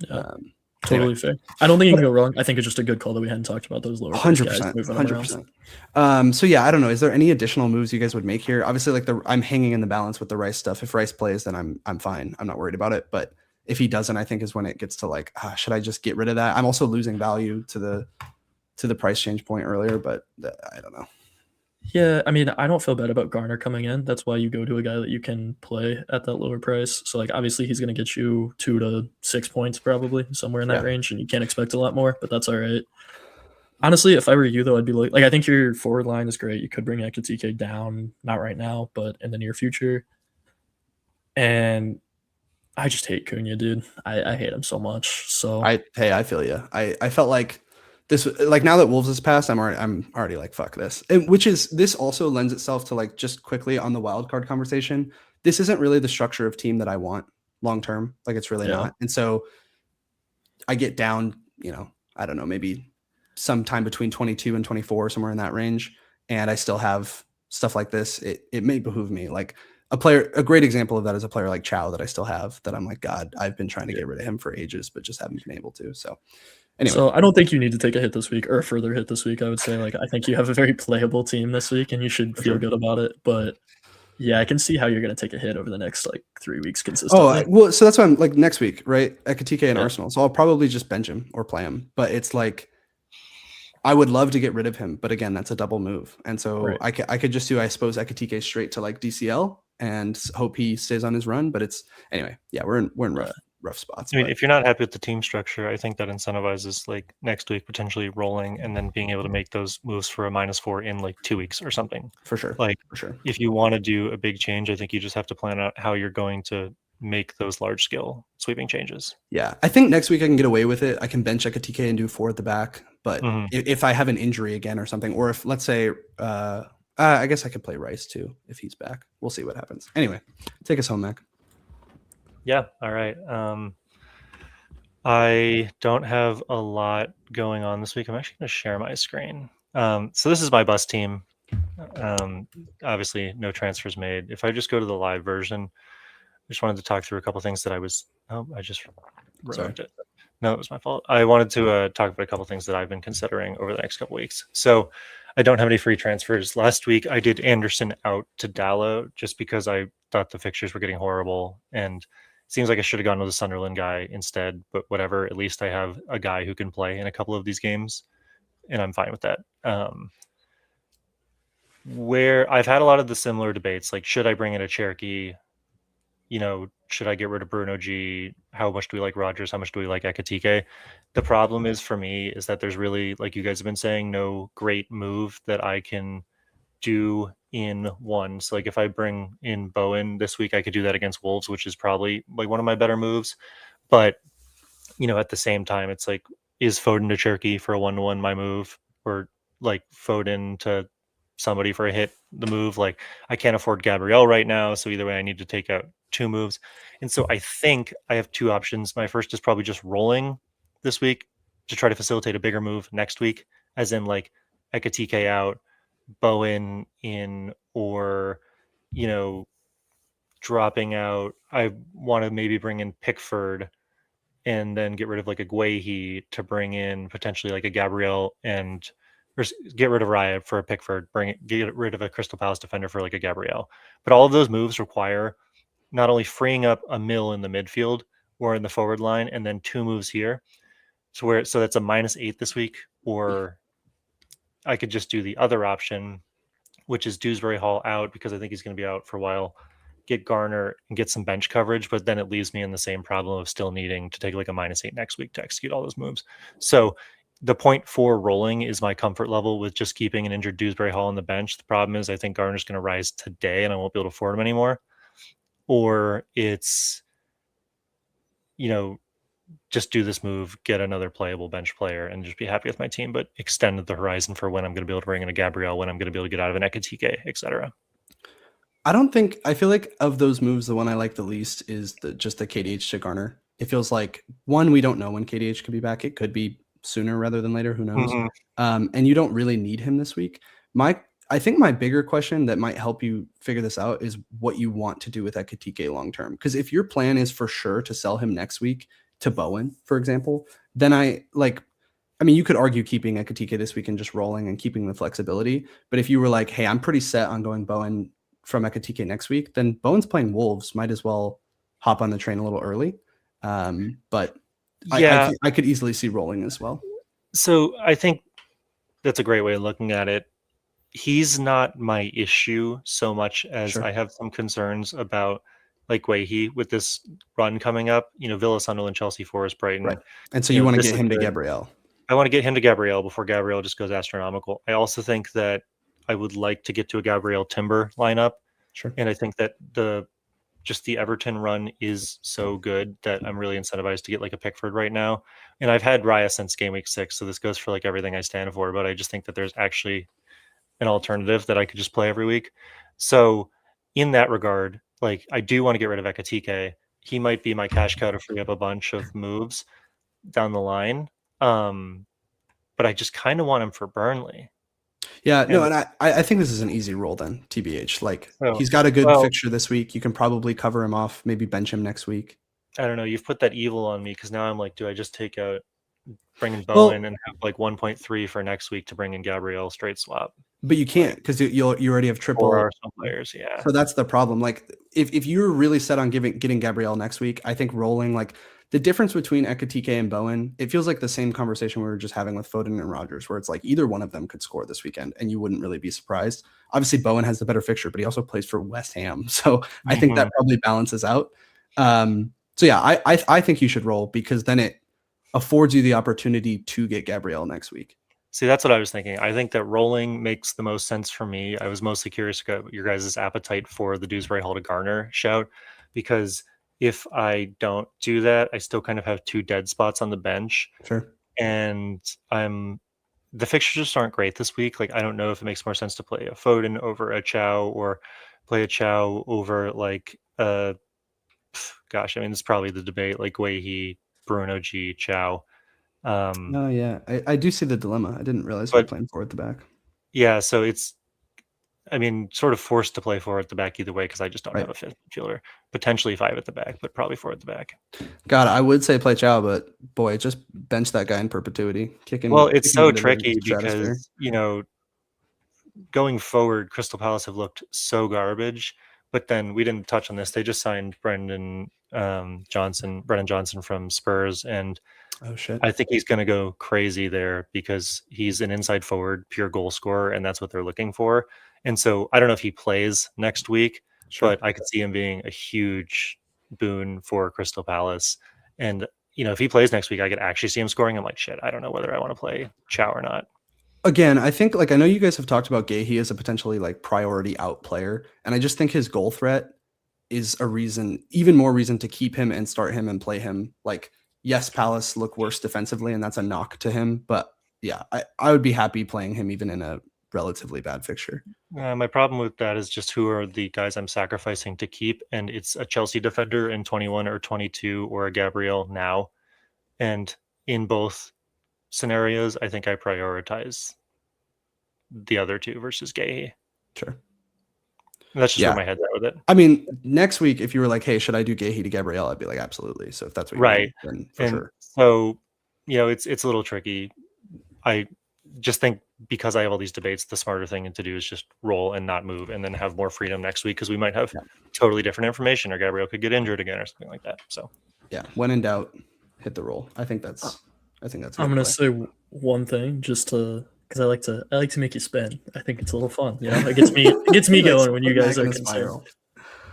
Yeah. Totally fair. I don't think you can go wrong. I think it's just a good call that we hadn't talked about those lower 100%. 100%. So yeah, I don't know. Is there any additional moves you guys would make here? Obviously, I'm hanging in the balance with the Rice stuff. If Rice plays, then I'm fine. I'm not worried about it. But if he doesn't, I think is when it gets to like, should I just get rid of that? I'm also losing value to the price change point earlier, but I don't know. Yeah, I mean, I don't feel bad about Garner coming in. That's why you go to a guy that you can play at that lower price. So, like, obviously he's going to get you 2 to 6 points probably, somewhere in that range, and you can't expect a lot more, but that's all right. Honestly, if I were you, though, I'd be like I think your forward line is great. You could bring Ekatike down, not right now, but in the near future. And I just hate Cunha, dude. I hate him so much. So I feel you. I felt like this, like, now that Wolves has passed, I'm already like, fuck this. This also lends itself to, like, just quickly on the wildcard conversation. This isn't really the structure of team that I want long term. Like, it's really not. And so I get down, I don't know, maybe sometime between 22 and 24, somewhere in that range, and I still have stuff like this. It may behoove me. Like, a great example of that is a player like Chow that I still have, that I'm like, God, I've been trying to get rid of him for ages, but just haven't been able to. So anyway. So I don't think you need to take a hit this week, or a further hit this week. I would say, like, I think you have a very playable team this week and you should feel good about it. But yeah, I can see how you're going to take a hit over the next, like, 3 weeks consistently. Well, so that's why I'm like, next week, right? Ekitike and Arsenal. So I'll probably just bench him or play him. But it's like, I would love to get rid of him, but again, that's a double move. And so I could just do, I suppose, Ekitike straight to, like, DCL and hope he stays on his run. But it's, anyway, yeah, we're in rough spots. I mean, if you're not happy with the team structure, I think that incentivizes, like, next week potentially rolling and then being able to make those moves for a -4 in like 2 weeks or something. For sure. Like, for sure. If you want to do a big change, I think you just have to plan out how you're going to make those large scale sweeping changes. Yeah, I think next week I can get away with it. I can bench Ekitike and do 4 at the back. But if I have an injury again or something, or if, let's say, I guess I could play Rice too if he's back. We'll see what happens. Anyway, take us home, Mac. Yeah. All right. I don't have a lot going on this week. I'm actually going to share my screen. So this is my bus team. Obviously, no transfers made. If I just go to the live version, I just wanted to talk through a couple things that I just wrote it. No, it was my fault. I wanted to talk about a couple things that I've been considering over the next couple weeks. So I don't have any free transfers. Last week, I did Anderson out to Dallo just because I thought the fixtures were getting horrible. And it seems like I should have gone with the Sunderland guy instead. But whatever, at least I have a guy who can play in a couple of these games. And I'm fine with that. Where I've had a lot of the similar debates, like, should I bring in a Cherokee? Should I get rid of Bruno G? How much do we like Rodgers? How much do we like Ekitike? The problem is, for me, is that there's really, like you guys have been saying, no great move that I can do in one. So, like, if I bring in Bowen this week, I could do that against Wolves, which is probably like one of my better moves. But, at the same time, it's like, is Foden to Cherokee for a 1-to-1 my move? Or, like, Foden to somebody for a hit the move? Like, I can't afford Gabriel right now, so either way I need to take out 2 moves. And so I think I have 2 options. My first is probably just rolling this week to try to facilitate a bigger move next week, as in, like, Ekitike out, Bowen in, or dropping out. I want to maybe bring in Pickford and then get rid of, like, a Guehi to bring in potentially, like, a Gabriel, and or get rid of Raya for a Pickford, get rid of a Crystal Palace defender for, like, a Gabriel. But all of those moves require not only freeing up a mil in the midfield or in the forward line, and then 2 moves here. So that's a -8 this week, or I could just do the other option, which is Dewsbury Hall out, because I think he's going to be out for a while, get Garner and get some bench coverage, but then it leaves me in the same problem of still needing to take, like, a -8 next week to execute all those moves. So the 0.4 rolling is my comfort level with just keeping an injured Dewsbury Hall on the bench. The problem is I think Garner's going to rise today and I won't be able to afford him anymore. Or it's, just do this move, get another playable bench player, and just be happy with my team, but extend the horizon for when I'm going to be able to bring in a Gabriel, when I'm going to be able to get out of an Ekitike, etc. I feel like of those moves, the one I like the least is just the KDH to Garner. It feels like, one, we don't know when KDH could be back. It could be sooner rather than later. Who knows? And you don't really need him this week. I think my bigger question that might help you figure this out is what you want to do with Ekitike long term. Because if your plan is for sure to sell him next week to Bowen, for example, then you could argue keeping Ekitike this week and just rolling and keeping the flexibility. But if you were like, hey, I'm pretty set on going Bowen from Ekitike next week, then Bowen's playing Wolves. Might as well hop on the train a little early. But yeah, I could easily see rolling as well. So I think that's a great way of looking at it. He's not my issue so much as I have some concerns about, like, Guehi with this run coming up. Villa, Sunderland, Chelsea, Forest, Brighton. Right. And so you want to get him to Gabriel. I want to get him to Gabriel before Gabriel just goes astronomical. I also think that I would like to get to a Gabriel Timber lineup. Sure. And I think that the just the Everton run is so good that I'm really incentivized to get like a Pickford right now. And I've had Raya since game week 6, so this goes for like everything I stand for, but I just think that there's actually an alternative that I could just play every week. So in that regard, like I do want to get rid of Ekatike. He might be my cash cow to free up a bunch of moves down the line. But I just kind of want him for Burnley. Yeah, no, and I think this is an easy roll then, TBH. Like Oh, he's got a good well, fixture this week. You can probably cover him off, maybe bench him next week. I don't know. You've put that evil on me because now I'm like, do I just take out bring in Bowen and have like 1.3 for next week to bring in Gabriel straight swap? But you can't because you already have triple 4 Arsenal players. Yeah. So that's the problem. Like if you're really set on getting Gabriel next week, I think rolling like the difference between Ekatike and Bowen, it feels like the same conversation we were just having with Foden and Rodgers, where it's like either one of them could score this weekend and you wouldn't really be surprised. Obviously, Bowen has the better fixture, but he also plays for West Ham. So I think that probably balances out. So yeah, I think you should roll because then it affords you the opportunity to get Gabriel next week. See, that's what I was thinking. I think that rolling makes the most sense for me. I was mostly curious about your guys' appetite for the Dewsbury Hall to Garner shout, because if I don't do that, I still kind of have 2 dead spots on the bench. Sure. And the fixtures just aren't great this week. Like, I don't know if it makes more sense to play a Foden over a Chow or play a Chow over like, gosh, I mean, it's probably the debate, like Guehi, Bruno G, Chow. Oh yeah, I do see the dilemma. I didn't realize we were playing forward at the back. Yeah, so it's, I mean, sort of forced to play 4 at the back either way because I just don't have a 5th midfielder. Potentially 5 at the back, but probably 4 at the back. God, I would say play Chow, but boy, just bench that guy in perpetuity. Well, it's so tricky because, you know, going forward, Crystal Palace have looked so garbage, but then we didn't touch on this. They just signed Brendan Johnson from Spurs, and oh shit, I think he's going to go crazy there because he's an inside forward, pure goal scorer, and that's what they're looking for. And so I don't know if he plays next week, but I could see him being a huge boon for Crystal Palace. And, you know, if he plays next week, I could actually see him scoring. I'm like, shit, I don't know whether I want to play Chow or not. Again, I think, like, I know you guys have talked about Guehi as a potentially like priority out player, and I just think his goal threat is a reason, even more reason to keep him and start him and play him. Like, yes, Palace look worse defensively, and that's a knock to him, but yeah, I would be happy playing him even in a relatively bad fixture. My problem with that is just who are the guys I'm sacrificing to keep, and it's a Chelsea defender in 21 or 22 or a Gabriel now. And in both scenarios, I think I prioritize the other 2 versus Guehi. Sure. That's just where my head's at with it. I mean, next week, if you were like, hey, should I do Guehi to Gabriel? I'd be like, absolutely. So if that's what you right, want, then for sure. So, you know, it's a little tricky. I just think because I have all these debates, the smarter thing to do is just roll and not move, and then have more freedom next week because we might have totally different information, or Gabriel could get injured again or something like that. So yeah, when in doubt, hit the roll. I think that's. I'm gonna say one thing just to. Because I like to make you spin. I think it's a little fun. You know, it gets me going when you guys are concerned.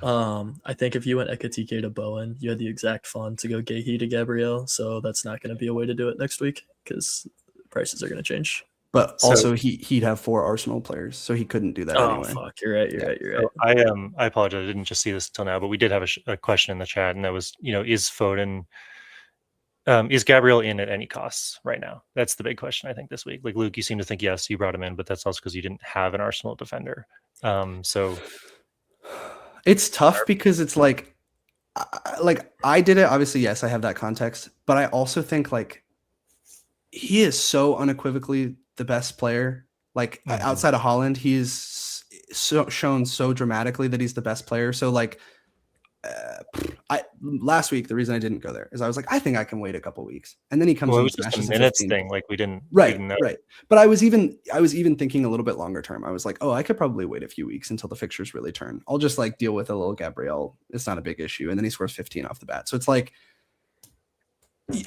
I think if you went Ekatike to Bowen, you had the exact fun to go Guehi to Gabriel. So that's not going to be a way to do it next week because prices are going to change. But also he'd have 4 Arsenal players, so he couldn't do that anyway. Oh fuck, you're right. So I apologize. I didn't just see this until now, but we did have a question in the chat, and that was, you know, is Foden. Is Gabriel in at any costs right now? That's the big question, I think, this week. Like, Luke, you seem to think, yes, you brought him in, but that's also because you didn't have an Arsenal defender. So it's tough because it's like I did it. Obviously, yes, I have that context, but I also think like he is so unequivocally the best player. Like outside of Holland, he's shown so dramatically that he's the best player. So like, last week the reason I didn't go there is I was like, I think I can wait a couple weeks, and then he comes. Well, it was just a minutes thing, like we didn't know. Right. But I was even thinking a little bit longer term. I was like, oh, I could probably wait a few weeks until the fixtures really turn. I'll just like deal with a little Gabriel. It's not a big issue, and then he scores 15 off the bat. So it's like,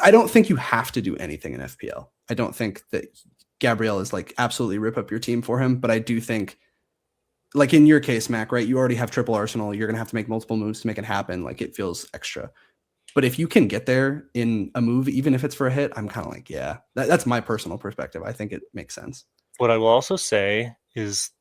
I don't think you have to do anything in FPL. I don't think that Gabriel is like absolutely rip up your team for him, but I do think. Like in your case, Mac, right? You already have triple Arsenal. You're going to have to make multiple moves to make it happen. Like it feels extra. But if you can get there in a move, even if it's for a hit, I'm kind of like, yeah, that's my personal perspective. I think it makes sense. What I will also say is,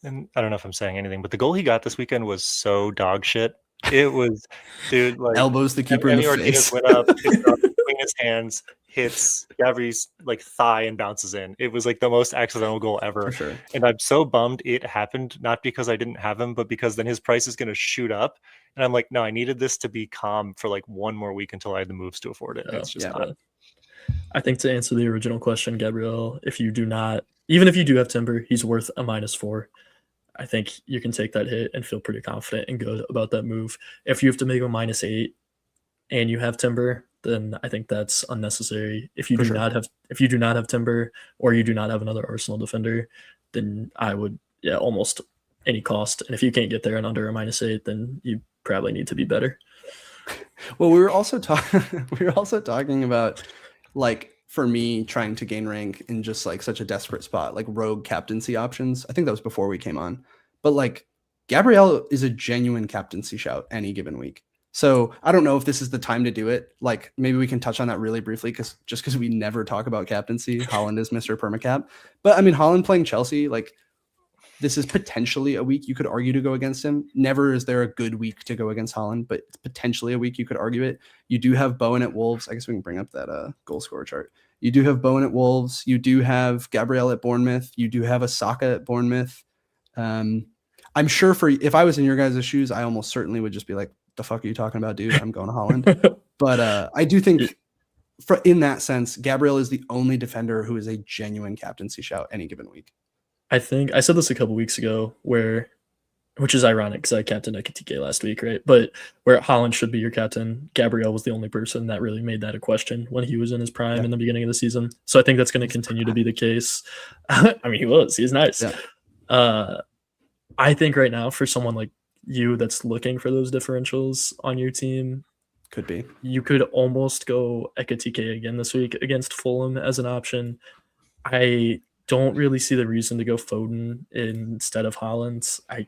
and I don't know if I'm saying anything, but the goal he got this weekend was so dog shit It was, dude, like elbows the keeper in the Martinez face. went up, picked it up between his hands, hits Gabri's like thigh and bounces in. It was like the most accidental goal ever. For sure. And I'm so bummed it happened, not because I didn't have him, but because then his price is going to shoot up. And I'm like, no, I needed this to be calm for like one more week until I had the moves to afford it. It's just not. I think to answer the original question, Gabriel, even if you do have Timber, he's worth a -4. I think you can take that hit and feel pretty confident and good about that move. If you have to make a -8 and you have Timber, then I think that's unnecessary. If you do not have Timber, or you do not have another Arsenal defender, then I would almost any cost. And if you can't get there and under a -8, then you probably need to be better. Well, we were also talking about, like, for me trying to gain rank in just like such a desperate spot, like rogue captaincy options. I think that was before we came on, but like Gabriel is a genuine captaincy shout any given week. So I don't know if this is the time to do it. Like, maybe we can touch on that really briefly, because we never talk about captaincy. Haaland is Mr. Permacap, but I mean, Haaland playing Chelsea, like, this is potentially a week you could argue to go against him. Never is there a good week to go against Haaland, but it's potentially a week you could argue it. You do have Bowen at Wolves. I guess we can bring up that goal scorer chart. You do have Bowen at Wolves. You do have Gabriel at Bournemouth. You do have Asaka at Bournemouth. I'm sure if I was in your guys' shoes, I almost certainly would just be like, the fuck are you talking about, dude? I'm going to Haaland. But I do think in that sense, Gabriel is the only defender who is a genuine captaincy shout any given week. I think I said this a couple weeks ago, which is ironic because I captained Ekitike last week, right? But where Haaland should be your captain, Gabriel was the only person that really made that a question when he was in his prime in the beginning of the season. So I think that's going to continue to be the case. I mean, he's nice. Yeah. I think right now, for someone like you that's looking for those differentials on your team, you could almost go Ekitike again this week against Fulham as an option. I don't really see the reason to go Foden instead of Haaland. I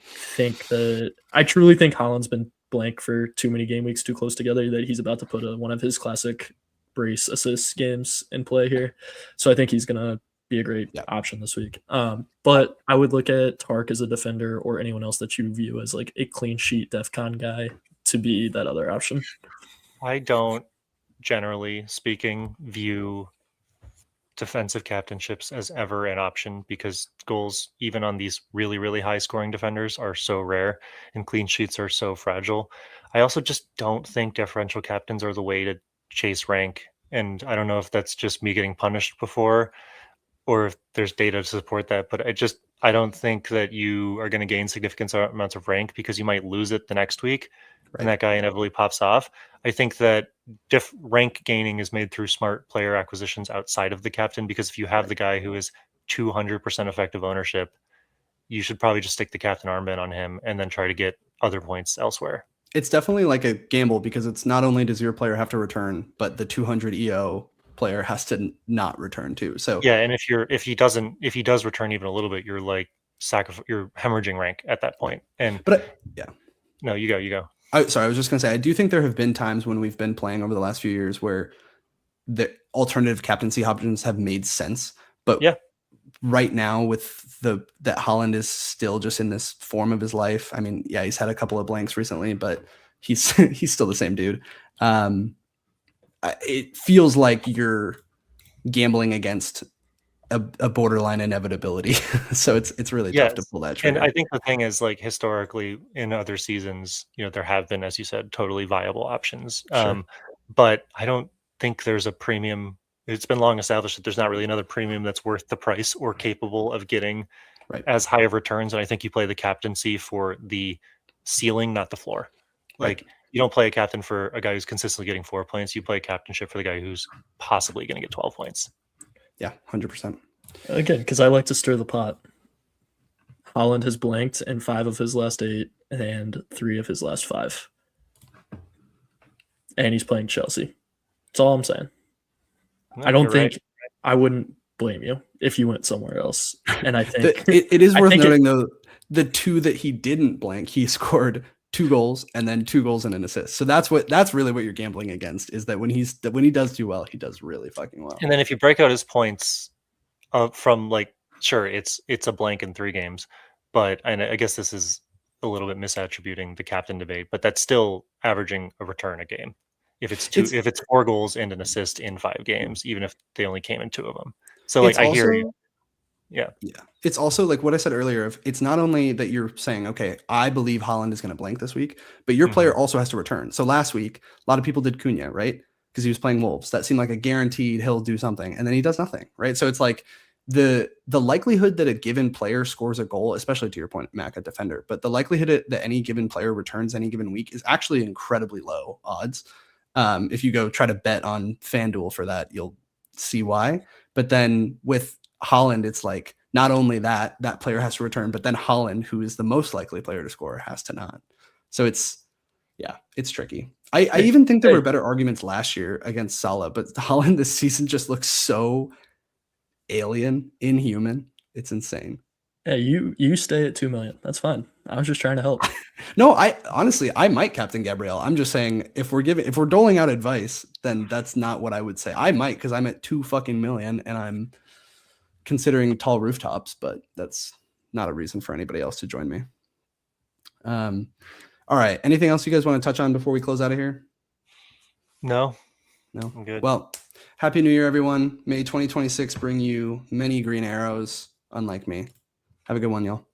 truly think Haaland's been blank for too many game weeks too close together, that he's about to put one of his classic brace assist games in play here. So I think he's going to be a great option this week. But I would look at Tark as a defender, or anyone else that you view as like a clean sheet DEFCON guy, to be that other option. I don't, generally speaking, view defensive captainships as ever an option, because goals, even on these really, really high scoring defenders, are so rare and clean sheets are so fragile. I also just don't think differential captains are the way to chase rank. And I don't know if that's just me getting punished before, or if there's data to support that, but I don't think that you are going to gain significant amounts of rank because you might lose it the next week. Right. And that guy inevitably pops off. I think that rank gaining is made through smart player acquisitions outside of the captain, because if you have the guy who is 200% effective ownership, you should probably just stick the captain armband on him and then try to get other points elsewhere. It's definitely like a gamble, because it's not only does your player have to return, but the 200 EO player has to not return too. So yeah, and if he does return even a little bit, you're like you're hemorrhaging rank at that point. No, you go. Sorry, I was just going to say, I do think there have been times when we've been playing over the last few years where the alternative captaincy options have made sense. But right now, with that Haaland is still just in this form of his life. I mean, he's had a couple of blanks recently, but he's still the same dude. It feels like you're gambling against a borderline inevitability. So it's really tough to pull that trigger. And I think the thing is, like, historically in other seasons, there have been, as you said, totally viable options. Sure. But I don't think there's a premium. It's been long established that there's not really another premium that's worth the price or capable of getting as high of returns. And I think you play the captaincy for the ceiling, not the floor. Like, you don't play a captain for a guy who's consistently getting 4 points. You play a captainship for the guy who's possibly going to get 12 points. Yeah, 100%. Again, because I like to stir the pot. Haaland has blanked in 5 of his last 8 and 3 of his last 5. And he's playing Chelsea. That's all I'm saying. No, I don't think I wouldn't blame you if you went somewhere else. And I think it is worth noting, though, the 2 that he didn't blank, he scored 2 goals and then 2 goals and an assist. So that's really what you're gambling against, is that when he does do well, he does really fucking well. And then if you break out his points from, like, sure, it's a blank in 3 games, but I guess this is a little bit misattributing the captain debate, but that's still averaging a return a game. If it's 4 goals and an assist in 5 games, even if they only came in 2 of them. So like I hear you. Yeah. It's also like what I said earlier of it's not only that you're saying, okay, I believe Haaland is going to blank this week, but your player also has to return. So last week, a lot of people did Cunha, right? Because he was playing Wolves. That seemed like a guaranteed he'll do something. And then he does nothing, right? So it's like the likelihood that a given player scores a goal, especially to your point, Mac, a defender, but the likelihood that any given player returns any given week is actually incredibly low odds. If you go try to bet on FanDuel for that, you'll see why. But then with Haaland, it's like not only that player has to return, but then Haaland, who is the most likely player to score, has to not. So it's tricky. I even think there were better arguments last year against Salah, but Haaland this season just looks so alien, inhuman. It's insane. Hey, you stay at 2 million. That's fine. I was just trying to help. No, I honestly might captain Gabriel. I'm just saying if we're doling out advice, then that's not what I would say. I might because I'm at 2 fucking million and I'm considering tall rooftops, but that's not a reason for anybody else to join me. All right. Anything else you guys want to touch on before we close out of here? No. I'm good. Well, Happy New Year, everyone. May 2026 bring you many green arrows, unlike me. Have a good one, y'all.